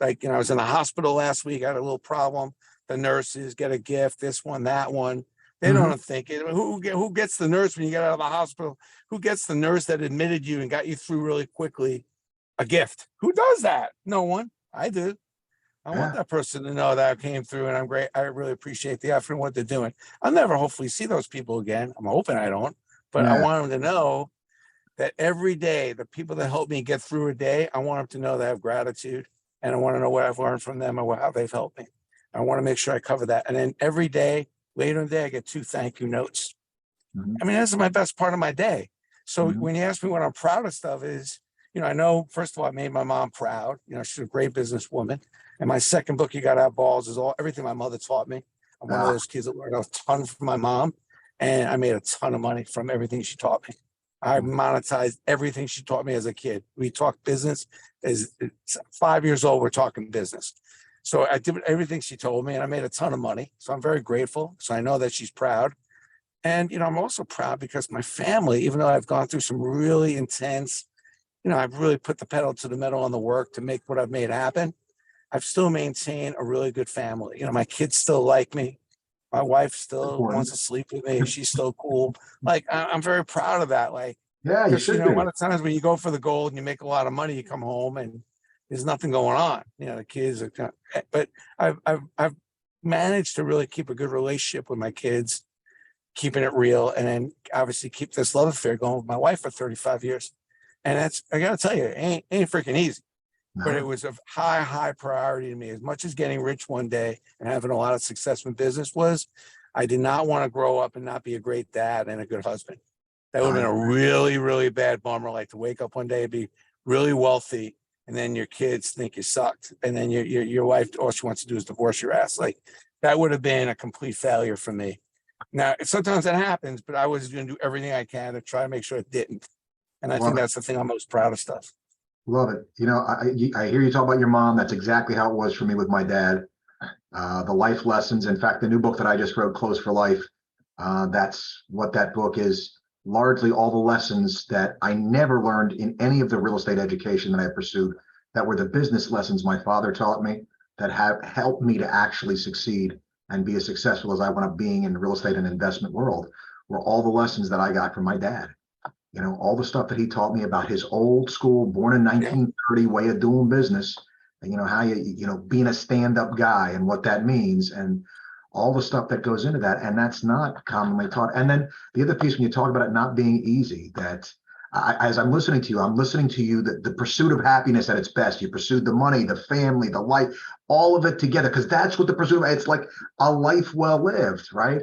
Speaker 2: like, I was in the hospital last week. I had a little problem. The nurses get a gift, this one, that one. They
Speaker 3: Mhm.
Speaker 2: don't think it. Who gets the nurse when you get out of the hospital? Who gets the nurse that admitted you and got you through really quickly a gift? Who does that? No one. I do. I want
Speaker 3: Yeah.
Speaker 2: that person to know that I came through and I'm great. I really appreciate the effort and what they're doing. I'll never hopefully see those people again. I'm hoping I don't, but I
Speaker 3: Yeah.
Speaker 2: want them to know that every day, the people that help me get through a day, I want them to know they have gratitude, and I want to know what I've learned from them or how they've helped me. I want to make sure I cover that. And then every day, later in the day, I get 2 thank you notes.
Speaker 3: Mhm.
Speaker 2: I mean, this is my best part of my day. So
Speaker 3: Mhm.
Speaker 2: when you ask me what I'm proudest of is, I know, first of all, I made my mom proud. She's a great businesswoman. And my second book, You Gotta Have Balls, is everything my mother taught me. I'm one of
Speaker 3: Ah,
Speaker 2: those kids that learned a ton from my mom, and I made a ton of money from everything she taught me. I monetized everything she taught me as a kid. We talked business. As 5 years old, we're talking business. So I did everything she told me, and I made a ton of money. So I'm very grateful. So I know that she's proud. And, I'm also proud because my family, even though I've gone through some really intense, I've really put the pedal to the metal on the work to make what I've made happen. I've still maintained a really good family. My kids still like me. My wife still wants
Speaker 3: important.
Speaker 2: to sleep with me. She's still cool. Like, I'm very proud of that. Like,
Speaker 3: Yeah, you
Speaker 2: because,
Speaker 3: should
Speaker 2: a
Speaker 3: be.
Speaker 2: lot of times when you go for the gold and you make a lot of money, you come home and there's nothing going on. The kids are, but I've managed to really keep a good relationship with my kids, keeping it real, and then obviously keep this love affair going with my wife for 35 years. And that's, I gotta tell you, it ain't freaking easy, but it
Speaker 3: No.
Speaker 2: was of high priority to me. As much as getting rich one day and having a lot of success in business was, I did not want to grow up and not be a great dad and a good husband. That would have
Speaker 3: I
Speaker 2: been a really bad bummer. Like to wake up one day and be really wealthy, and then your kids think you sucked, and then your wife, all she wants to do is divorce your ass. Like that would have been a complete failure for me. Now, sometimes that happens, but I was going to do everything I can to try to make sure it didn't. And I
Speaker 3: love
Speaker 2: think
Speaker 3: it.
Speaker 2: that's the thing I'm most proud of stuff.
Speaker 3: Love it. I hear you talk about your mom. That's exactly how it was for me with my dad. The life lessons. In fact, the new book that I just wrote, Close for Life, that's what that book is. Largely all the lessons that I never learned in any of the real estate education that I pursued, that were the business lessons my father taught me that have helped me to actually succeed and be as successful as I want to being in the real estate and investment world, were all the lessons that I got from my dad. All the stuff that he taught me about his old school, born in
Speaker 2: Yeah.
Speaker 3: 1930 way of doing business, and how being a stand-up guy and what that means, and all the stuff that goes into that. And that's not commonly taught. And then the other piece, when you talk about it not being easy, that as I'm listening to you, that the pursuit of happiness at its best, you pursued the money, the family, the life, all of it together, because that's what the pursuit of, it's like a life well lived, right?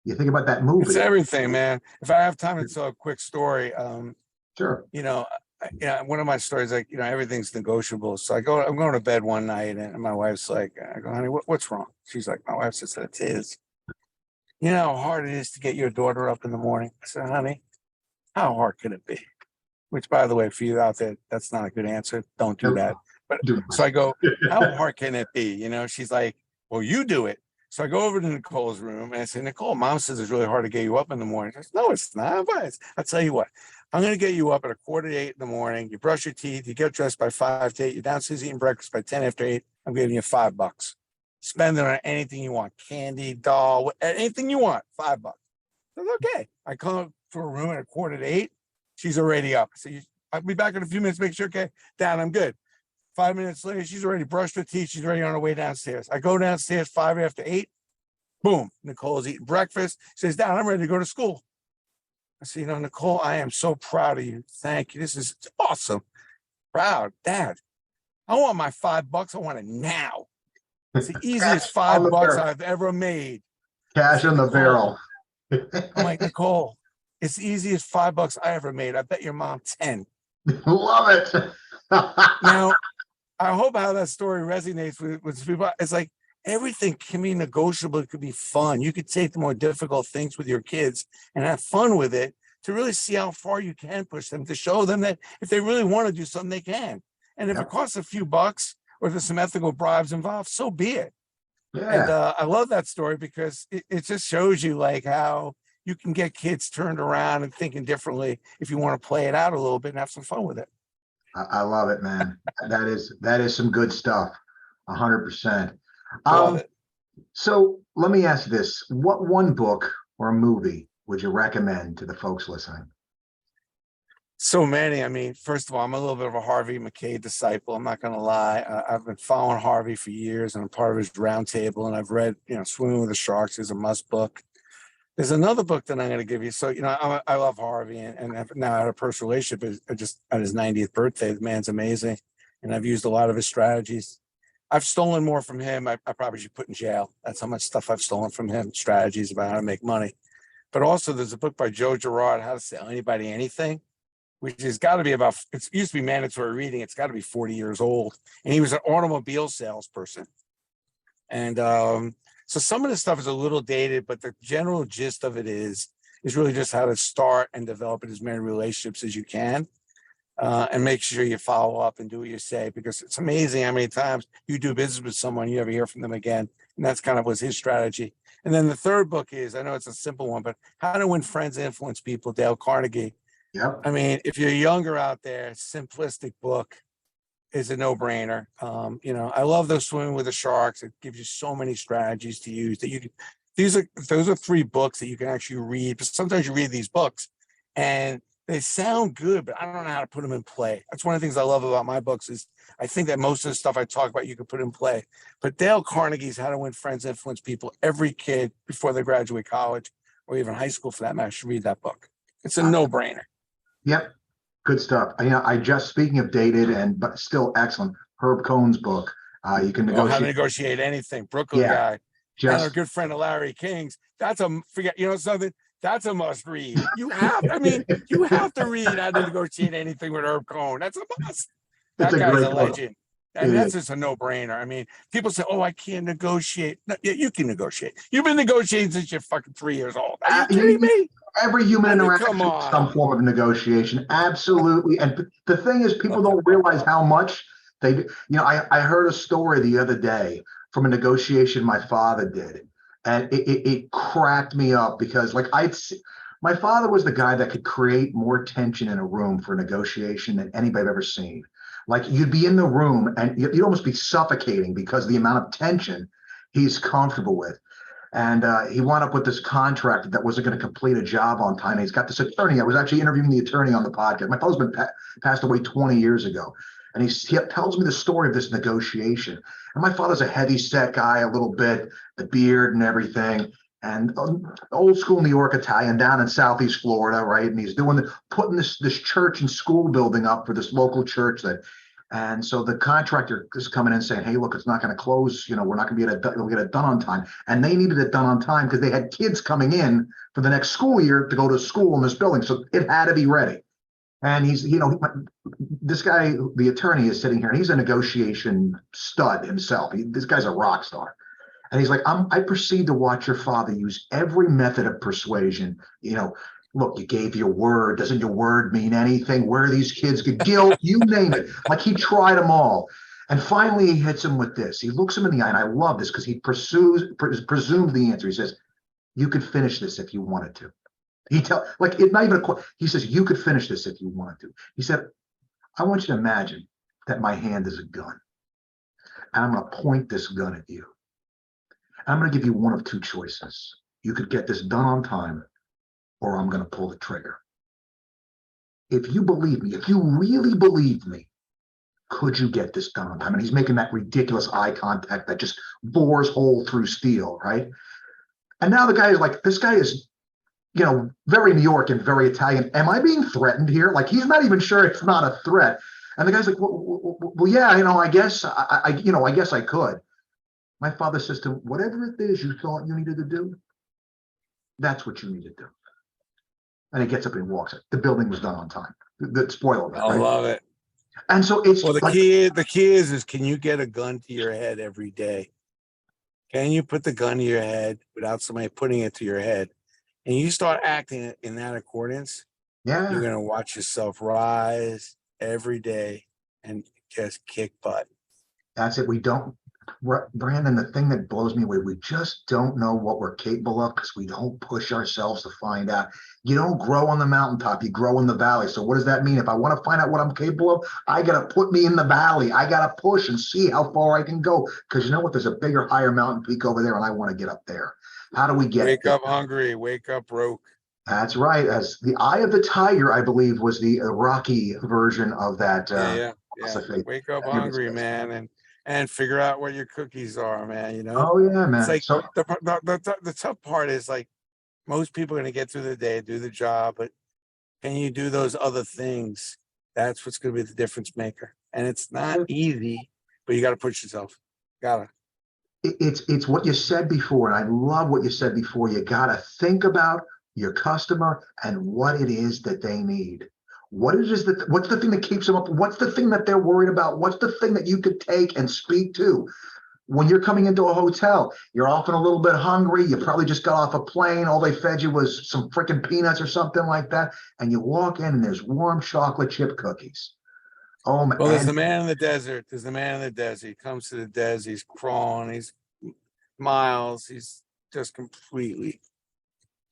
Speaker 3: You think about that
Speaker 2: It's
Speaker 3: movie.
Speaker 2: everything, man. If I have time to tell a quick story,
Speaker 3: Sure.
Speaker 2: you know, one of my stories, like, everything's negotiable. So I'm going to bed one night and my wife's like, I go, honey, what's wrong? She's like, my wife says that it is. You know how hard it is to get your daughter up in the morning? I said, honey, how hard can it be? Which, by the way, for you out there, that's not a good answer. Don't do that. But
Speaker 3: Do
Speaker 2: so I go, how hard can it be? She's like, well, you do it. So I go over to Nicole's room and I say, Nicole, mom says it's really hard to get you up in the morning. She says, no, it's not. But I'll tell you what, I'm going to get you up at 7:45 in the morning. You brush your teeth, you get dressed by 5 to 8, you're downstairs eating breakfast by 10 after 8. I'm giving you $5. Spend it on anything you want, candy, doll, anything you want, $5. I said, okay. I come to her room at 7:45. She's already up. So I'll be back in a few minutes. Make sure, okay, Dad, I'm good. 5 minutes later, she's already brushed her teeth. She's already on her way downstairs. I go downstairs 5 after 8. Boom. Nicole's eating breakfast. She says, Dad, I'm ready to go to school. I said, Nicole, I am so proud of you. Thank you. This is awesome. Proud. Dad, I want my $5. I want it now. It's the easiest
Speaker 3: on the
Speaker 2: $5
Speaker 3: barrel.
Speaker 2: I've ever made. I
Speaker 3: Cash
Speaker 2: said,
Speaker 3: in the
Speaker 2: Nicole,
Speaker 3: barrel.
Speaker 2: I'm like, Nicole, it's the easiest $5 I ever made. I bet your mom 10.
Speaker 3: Love it.
Speaker 2: Now, I hope how that story resonates with people. It's like everything can be negotiable. It could be fun. You could take the more difficult things with your kids and have fun with it to really see how far you can push them, to show them that if they really want to do something, they can. And if it
Speaker 3: Yep.
Speaker 2: costs a few bucks or if there's some ethical bribes involved, so be it. And
Speaker 3: Yeah.
Speaker 2: I love that story because it just shows you like how you can get kids turned around and thinking differently if you want to play it out a little bit and have some fun with it.
Speaker 3: I love it, man. That is some good stuff. 100%.
Speaker 2: Love
Speaker 3: Um,
Speaker 2: it.
Speaker 3: so let me ask you this. What one book or a movie would you recommend to the folks listening?
Speaker 2: So many. I mean, first of all, I'm a little bit of a Harvey McKay disciple. I'm not going to lie. I've been following Harvey for years, and I'm part of his roundtable. And I've read, Swimming with the Sharks is a must book. There's another book that I'm going to give you. So, I love Harvey, and have now had a personal relationship. Just at his 90th birthday, the man's amazing, and I've used a lot of his strategies. I've stolen more from him. I probably should put in jail. That's how much stuff I've stolen from him. Strategies about how to make money. But also, there's a book by Joe Girard, How to Sell Anybody Anything, which has got to be it used to be mandatory reading. It's got to be 40 years old. And he was an automobile salesperson. And so some of the stuff is a little dated, but the general gist of it is really just how to start and develop as many relationships as you can. And make sure you follow up and do what you say, because it's amazing how many times you do business with someone, you never hear from them again. And that's kind of was his strategy. And then the third book is, I know it's a simple one, but How to Win Friends and Influence People, Dale Carnegie.
Speaker 3: Yep.
Speaker 2: I mean, if you're younger out there, simplistic book is a no-brainer. I love those Swimming with the Sharks. It gives you so many strategies to use that you can. Those are three books that you can actually read. But sometimes you read these books and they sound good, but I don't know how to put them in play. That's one of the things I love about my books is I think that most of the stuff I talk about you can put in play. But Dale Carnegie's How to Win Friends, Influence People. Every kid before they graduate college or even high school, for that matter, should read that book. It's a
Speaker 3: Uh,
Speaker 2: no-brainer.
Speaker 3: yep. Good stuff. I just speaking of dated and but still excellent, Herb Cohn's book. You can
Speaker 2: Oh, How to
Speaker 3: negotiate.
Speaker 2: Negotiate Anything, Brooklyn
Speaker 3: Yeah,
Speaker 2: guy, and our
Speaker 3: just
Speaker 2: good friend of Larry King's. That's a forget. You know something? That's a must read. You have to read How to Negotiate Anything with Herb Cohn. That's a must.
Speaker 3: it's
Speaker 2: That
Speaker 3: a
Speaker 2: guy's
Speaker 3: great
Speaker 2: a
Speaker 3: book.
Speaker 2: legend.
Speaker 3: It
Speaker 2: And
Speaker 3: is.
Speaker 2: that's just a no-brainer. I mean, people say, "Oh, I can't negotiate." No, you can negotiate. You've been negotiating since you're fucking 3 years old. Are you kidding me?
Speaker 3: Every human
Speaker 2: I mean, come
Speaker 3: interaction is
Speaker 2: on.
Speaker 3: some form of negotiation. Absolutely. And the thing is, people don't realize how much they do. I heard a story the other day from a negotiation my father did, and it cracked me up because, like, my father was the guy that could create more tension in a room for a negotiation than anybody I've ever seen. Like, you'd be in the room and you'd almost be suffocating because of the amount of tension he's comfortable with. And he wound up with this contractor that wasn't going to complete a job on time. And he's got this attorney. I was actually interviewing the attorney on the podcast. My father's been passed away 20 years ago. And he tells me the story of this negotiation. And my father's a heavy set guy, a little bit, the beard and everything. And old school New York Italian down in Southeast Florida, right? And he's putting this church and school building up for this local church that. And so the contractor is coming in saying, "Hey, look, it's not going to close. We're not going to be able to get it done on time." And they needed it done on time because they had kids coming in for the next school year to go to school in this building. So it had to be ready. And this guy, the attorney, is sitting here and he's a negotiation stud himself. This guy's a rock star. And he's like, I proceed to watch your father use every method of persuasion. Look, you gave your word. Doesn't your word mean anything? Where are these kids? Guilt, you name it. Like, he tried them all. And finally, he hits him with this. He looks him in the eye, and I love this because he presumes the answer. He says, "You could finish this if you wanted to." It's not even a question. He says, "You could finish this if you wanted to." He said, "I want you to imagine that my hand is a gun, and I'm going to point this gun at you. I'm going to give you one of two choices. You could get this done on time, or I'm going to pull the trigger. If you believe me, if you really believe me, could you get this done on time?" And he's making that ridiculous eye contact that just bores hole through steel, right? And now the guy is like, this guy is, very New York and very Italian. Am I being threatened here? Like, he's not even sure it's not a threat. And the guy's like, well, yeah, I guess I guess I could. My father says to him, "Whatever it is you thought you needed to do, that's what you need to do." And he gets up and walks it. The building was done on time. The spoiler,
Speaker 2: I
Speaker 3: right?
Speaker 2: love it.
Speaker 3: And so it's
Speaker 2: Well,
Speaker 3: like,
Speaker 2: the key is can you get a gun to your head every day? Can you put the gun to your head without somebody putting it to your head? And you start acting in that accordance, you're
Speaker 3: yeah,
Speaker 2: going to watch yourself rise every day and just kick butt.
Speaker 3: that's it. We don't. Brandon, the thing that blows me away, we just don't know what we're capable of because we don't push ourselves to find out. You don't grow on the mountaintop, you grow in the valley. So what does that mean? If I want to find out what I'm capable of, I got to put me in the valley. I got to push and see how far I can go. Because you know what? There's a bigger, higher mountain peak over there, and I want to get up there. How do we get
Speaker 2: Wake
Speaker 3: there?
Speaker 2: up hungry, wake up broke.
Speaker 3: That's right. As the Eye of the Tiger, I believe, was the Rocky version of that
Speaker 2: Yeah.
Speaker 3: philosophy.
Speaker 2: Wake up hungry, man, and figure out what your cookies are, man. You know,
Speaker 3: Oh yeah,
Speaker 2: it's
Speaker 3: man.
Speaker 2: like
Speaker 3: So
Speaker 2: the tough part is like most people are gonna get through the day, do the job, but can you do those other things? That's what's gonna be the difference maker. And it's not easy, but you got to push yourself. Gotta.
Speaker 3: it's what you said before, and I love what you said before. You got to think about your customer and what it is that they need. What it is that what's the thing that keeps them up? What's the thing that they're worried about? What's the thing that you could take and speak to? When you're coming into a hotel, you're often a little bit hungry. You probably just got off a plane. All they fed you was some freaking peanuts or something like that. And you walk in and there's warm chocolate chip cookies. Oh,
Speaker 2: Well, there's
Speaker 3: and
Speaker 2: the man in the desert. There's the man in the desert. He comes to the desert. He's crawling. He's miles. He's just completely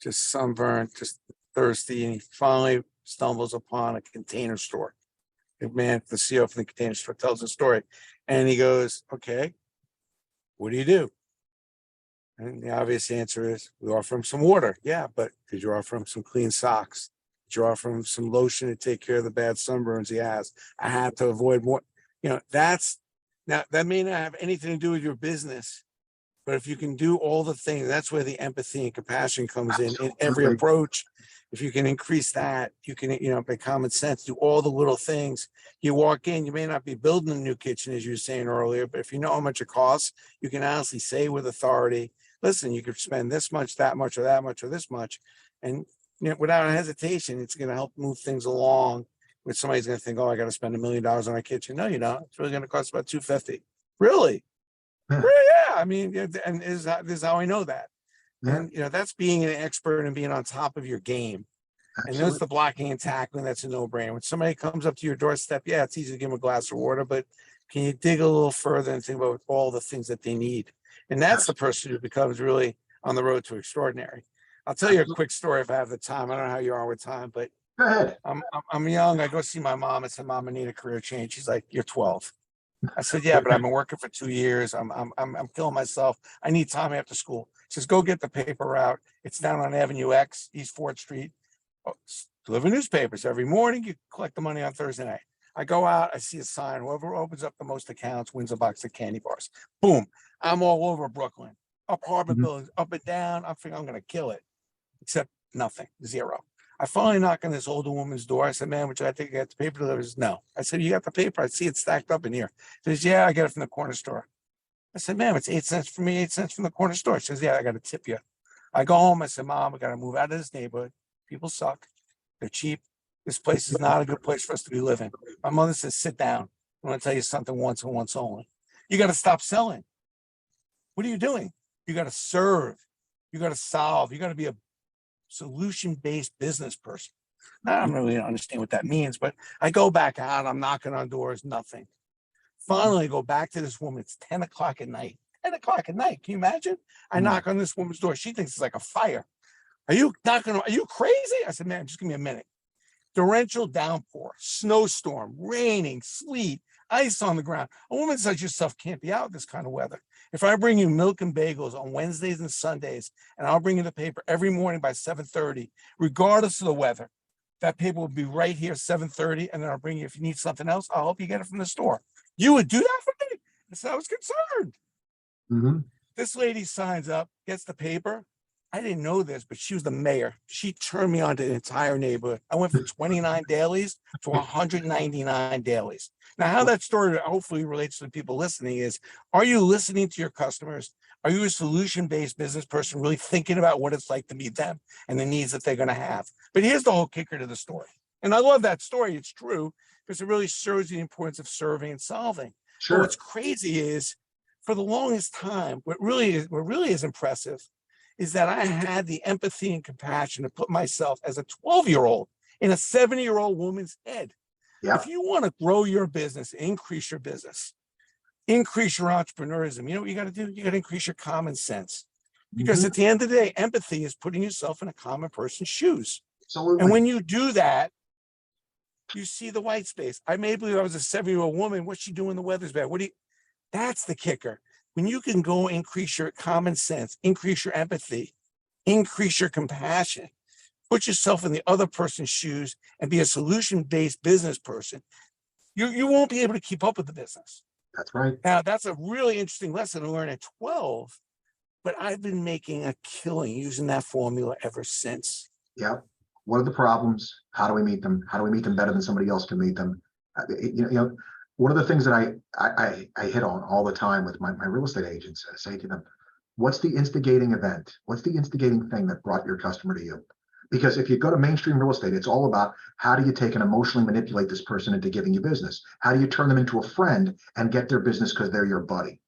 Speaker 2: just sunburned, just thirsty. And he finally stumbles upon a container store. The man, the CEO from the container store, tells a story. And he goes, okay, what do you do? And the obvious answer is we offer him some water. Yeah, but did you offer him some clean socks? Did you offer him some lotion to take care of the bad sunburns he has? I had to avoid more. That's now that may not have anything to do with your business, but if you can do all the things, that's where the empathy and compassion comes in every
Speaker 3: absolutely.
Speaker 2: approach. If you can increase that, you can, by common sense, do all the little things. You walk in, you may not be building a new kitchen, as you were saying earlier, but if you know how much it costs, you can honestly say with authority, listen, you could spend this much, that much, or that much, or this much. And without hesitation, it's going to help move things along. With somebody's going to think, oh, I got to spend $1 million on a kitchen. No, you don't. It's really going to cost about $250. Really?
Speaker 3: Yeah,
Speaker 2: Yeah. I mean, and this is how I know that.
Speaker 3: yeah,
Speaker 2: And that's being an expert and being on top of your game. And there's
Speaker 3: absolutely.
Speaker 2: the blocking and tackling. That's a no-brainer. When somebody comes up to your doorstep, yeah, it's easy to give them a glass of water, but can you dig a little further and think about all the things that they need? And that's the person who becomes really on the road to extraordinary. I'll tell you a quick story if I have the time. I don't know how you are with time, but
Speaker 3: Go ahead.
Speaker 2: I'm young. I go see my mom. I said, Mom, I need a career change. She's like, you're 12. I said, yeah, but I've been working for 2 years. I'm killing myself. I need time after school. She says, go get the paper route. It's down on Avenue X, East 4th Street. Deliver newspapers every morning. You collect the money on Thursday night. I go out, I see a sign. Whoever opens up the most accounts wins a box of candy bars. Boom. I'm all over Brooklyn. Apartment
Speaker 3: Mhm.
Speaker 2: buildings, up and down. I'm thinking I'm going to kill it. Except nothing, zero. I finally knock on this older woman's door. I said, man, would you like to get the paper delivered? She says, no. I said, you got the paper? I see it stacked up in here. She says, yeah, I get it from the corner store. I said, ma'am, it's 8 cents for me, 8 cents from the corner store. She says, yeah, I got to tip you. I go home. I said, Mom, we got to move out of this neighborhood. People suck. They're cheap. This place is not a good place for us to be living. My mother says, sit down. I want to tell you something once and once only. You got to stop selling. What are you doing? You got to serve. You got to solve. You got to be a solution-based business person. I don't really understand what that means, but I go back out. I'm knocking on doors, nothing. Finally, I go back to this woman. It's 10 o'clock at night. 10 o'clock at night. Can you imagine? I knock on this woman's door. She thinks it's like a fire. Are you crazy? I said, man, just give me a minute. Torrential downpour, snowstorm, raining, sleet, ice on the ground. A woman such yourself can't be out this kind of weather. If I bring you milk and bagels on Wednesdays and Sundays, and I'll bring you the paper every morning by 7:30, regardless of the weather, that paper will be right here 7:30, and then I'll bring you, if you need something else, I'll help you get it from the store. You would do that for me? I said, I was concerned.
Speaker 3: Mhm.
Speaker 2: This lady signs up, gets the paper. I didn't know this, but she was the mayor. She turned me on to the entire neighborhood. I went from 29 dailies to 199 dailies. Now, how that story hopefully relates to the people listening is, are you listening to your customers? Are you a solution-based business person really thinking about what it's like to meet them and the needs that they're going to have? But here's the whole kicker to the story. And I love that story. It's true because it really shows the importance of serving and solving. But what's
Speaker 3: Sure.
Speaker 2: crazy is, for the longest time, what really is impressive is that I had the empathy and compassion to put myself as a 12-year-old in a 70-year-old woman's head. If
Speaker 3: Yep.
Speaker 2: you want to grow your business, increase your business, increase your entrepreneurism. You know what you got to do? You got to increase your common sense. Because
Speaker 3: Mhm.
Speaker 2: at the end of the day, empathy is putting yourself in a common person's shoes.
Speaker 3: Absolutely.
Speaker 2: And when you do that, you see the white space. I may believe I was a 7-year-old woman. What's she doing? The weather's bad. That's the kicker. When you can go increase your common sense, increase your empathy, increase your compassion, put yourself in the other person's shoes and be a solution-based business person, you won't be able to keep up with the business.
Speaker 3: That's right.
Speaker 2: Now, that's a really interesting lesson to learn at 12, but I've been making a killing using that formula ever since.
Speaker 3: Yep. What are the problems? How do we meet them? How do we meet them better than somebody else can meet them? One of the things that I hit on all the time with my real estate agents, I say to them, what's the instigating event? What's the instigating thing that brought your customer to you? Because if you go to mainstream real estate, it's all about how do you take and emotionally manipulate this person into giving you business? How do you turn them into a friend and get their business because they're your buddy?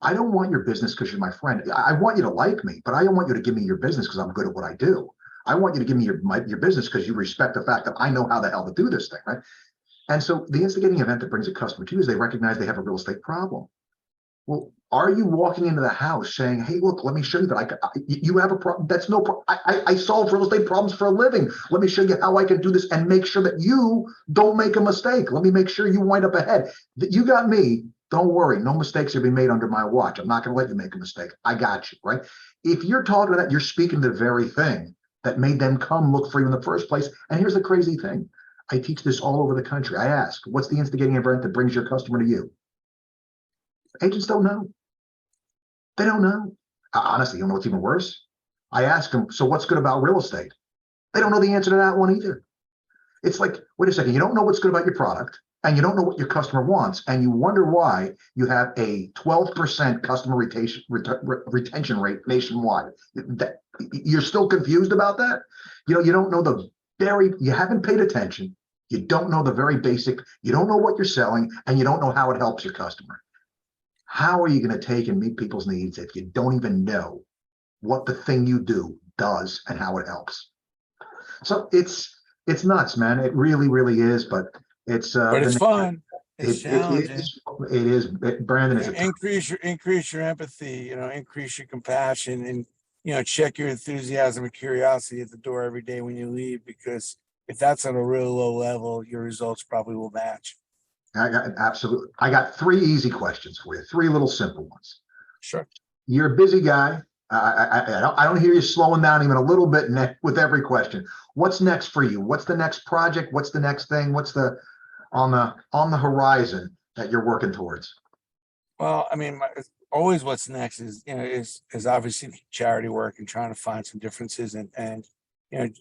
Speaker 3: I don't want your business because you're my friend. I want you to like me, but I don't want you to give me your business because I'm good at what I do. I want you to give me your business because you respect the fact that I know how the hell to do this thing, right? And so the instigating event that brings a customer to you is they recognize they have a real estate problem. Well, are you walking into the house saying, hey, look, let me show you that you have a problem? That's no problem. I solve real estate problems for a living. Let me show you how I can do this and make sure that you don't make a mistake. Let me make sure you wind up ahead. You got me. Don't worry. No mistakes are being made under my watch. I'm not going to let you make a mistake. I got you, right? If you're talking about that, you're speaking the very thing that made them come look for you in the first place. And here's the crazy thing. I teach this all over the country. I ask, what's the instigating event that brings your customer to you? Agents don't know. They don't know. Honestly, you know what's even worse? I ask them, so what's good about real estate? They don't know the answer to that one either. It's like, wait a second, you don't know what's good about your product, and you don't know what your customer wants, and you wonder why you have a 12% customer retention rate nationwide. You're still confused about that? You don't know you haven't paid attention. You don't know the very basic, you don't know what you're selling, and you don't know how it helps your customer. How are you going to take and meet people's needs if you don't even know what the thing you do does and how it helps? So it's nuts, man. It really, really is. But it's
Speaker 2: Fun. It's challenging.
Speaker 3: It is. Brandon is
Speaker 2: Increase your empathy. Increase your compassion, and check your enthusiasm and curiosity at the door every day when you leave. Because if that's on a real low level, your results probably will match.
Speaker 3: Absolutely. I got 3 easy questions for you. 3 little simple ones.
Speaker 2: Sure.
Speaker 3: You're a busy guy. I don't hear you slowing down even a little bit with every question. What's next for you? What's the next project? What's the next thing? What's on the horizon that you're working towards?
Speaker 2: Well, I mean, always what's next is obviously charity work and trying to find some differences and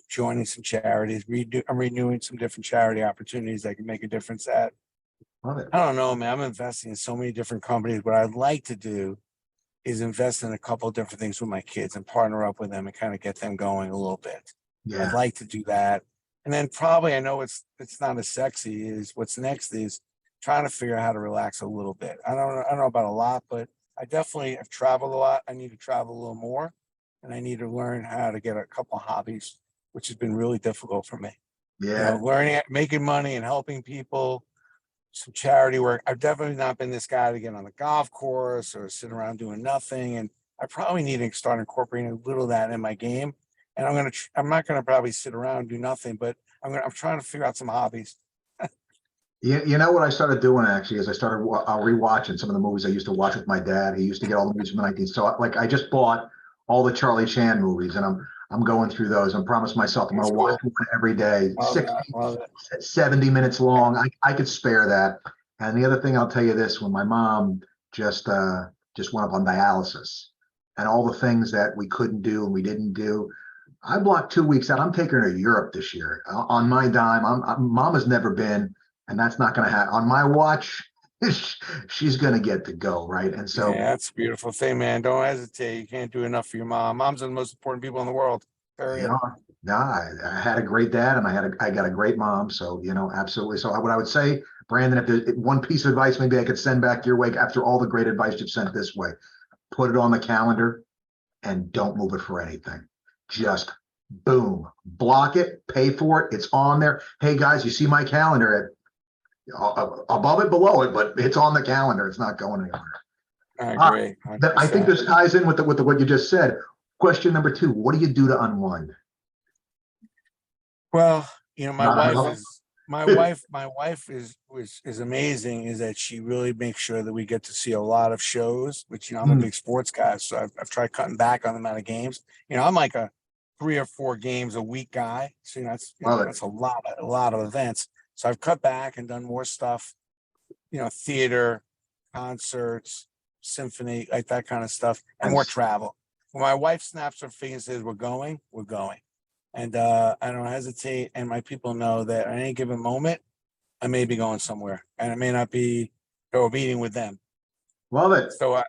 Speaker 2: joining some charities. I'm renewing some different charity opportunities that can make a difference at.
Speaker 3: Love it.
Speaker 2: I don't know, man. I'm investing in so many different companies. What I'd like to do is invest in a couple of different things with my kids and partner up with them and kind of get them going a little bit.
Speaker 3: Yeah.
Speaker 2: I'd like to do that. And then probably, I know it's not as sexy, is what's next is trying to figure out how to relax a little bit. I don't know about a lot, but I definitely have traveled a lot. I need to travel a little more, and I need to learn how to get a couple of hobbies, which has been really difficult for me.
Speaker 3: Yeah.
Speaker 2: Learning, making money and helping people, some charity work. I've definitely not been this guy to get on the golf course or sit around doing nothing. And I probably need to start incorporating a little of that in my game. And I'm not going to probably sit around and do nothing, but I'm trying to figure out some hobbies.
Speaker 3: You know what I started doing actually is I started rewatching some of the movies I used to watch with my dad. He used to get all the movies from the 19th. So I just bought all the Charlie Chan movies, and I'm going through those. I promised myself I'm going to watch one every day. 70 minutes long. I could spare that. And the other thing I'll tell you this: when my mom just went up on dialysis, and all the things that we couldn't do and we didn't do, I blocked 2 weeks out. I'm taking her to Europe this year on my dime. Mom has never been. And that's not going to happen on my watch. She's going to get to go, right? And so
Speaker 2: that's a beautiful thing, man. Don't hesitate. You can't do enough for your mom. Mom's one of the most important people in the world. Period.
Speaker 3: I had a great dad, and I got a great mom. So absolutely. So what I would say, Brandon, if there's one piece of advice maybe I could send back your way after all the great advice you've sent this way, put it on the calendar and don't move it for anything. Just boom, block it, pay for it. It's on there. Hey guys, you see my calendar? above it, below it, but it's on the calendar. It's not going anywhere.
Speaker 2: I
Speaker 3: Ah,
Speaker 2: agree.
Speaker 3: I think
Speaker 2: 100%.
Speaker 3: this ties in with what you just said. Question number 2: what do you do to unwind?
Speaker 2: Well, you know,
Speaker 3: Not enough.
Speaker 2: my wife is amazing. Is that she really makes sure that we get to see a lot of shows. Which, you know, I'm a
Speaker 3: Hmm.
Speaker 2: big sports guy, so I've tried cutting back on the amount of games. You know, I'm like a 3 or 4 games a week guy. So, you know,
Speaker 3: Love it.
Speaker 2: that's a lot of events. So I've cut back and done more stuff. You know, theater, concerts, symphony, like that kind of stuff, and more
Speaker 3: Nice.
Speaker 2: travel. When my wife snaps her fingers and says we're going, we're going. And I don't hesitate. And my people know that at any given moment, I may be going somewhere, and it may not be go meeting with them.
Speaker 3: Love it.
Speaker 2: So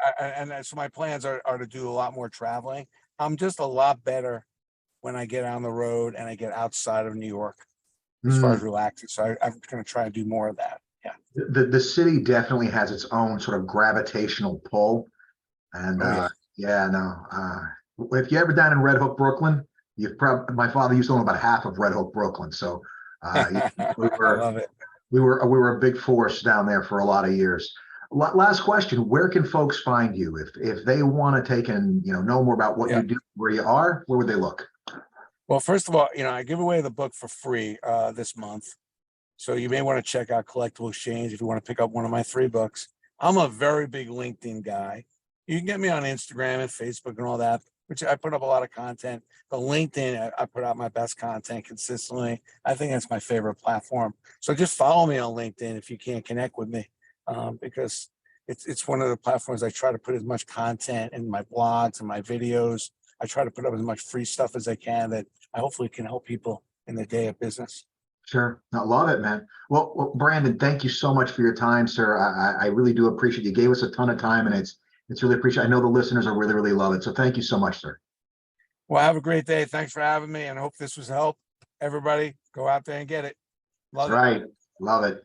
Speaker 2: so my plans are to do a lot more traveling. I'm just a lot better when I get on the road and I get outside of New York as far
Speaker 3: Hmm.
Speaker 2: as relaxing. So I'm going to try to do more of that. Yeah.
Speaker 3: The city definitely has its own sort of gravitational pull. And
Speaker 2: Oh yeah.
Speaker 3: yeah, no. If you ever down in Red Hook, Brooklyn, you've probably my father used to own about half of Red Hook, Brooklyn. So we
Speaker 2: I
Speaker 3: were
Speaker 2: love it.
Speaker 3: we were a big force down there for a lot of years. Last question: where can folks find you if they want to take and know more about what
Speaker 2: Yeah.
Speaker 3: you do, where you are? Where would they look?
Speaker 2: Well, first of all, you know, I give away the book for free this month. So you may want to check out Collectible Exchange if you want to pick up one of my 3 books. I'm a very big LinkedIn guy. You can get me on Instagram and Facebook and all that, which I put up a lot of content. But LinkedIn, I put out my best content consistently. I think that's my favorite platform. So just follow me on LinkedIn if you can't connect with me, because it's one of the platforms I try to put as much content in my blogs and my videos. I try to put up as much free stuff as I can that I hopefully can help people in their day of business.
Speaker 3: Sure. I love it, man. Well, Brandon, thank you so much for your time, sir. I really do appreciate you gave us a ton of time, and it's really appreciated. I know the listeners are really love it. So thank you so much, sir.
Speaker 2: Well, have a great day. Thanks for having me, and I hope this was help. Everybody, go out there and get it.
Speaker 3: That's
Speaker 2: Love it.
Speaker 3: right. Love it.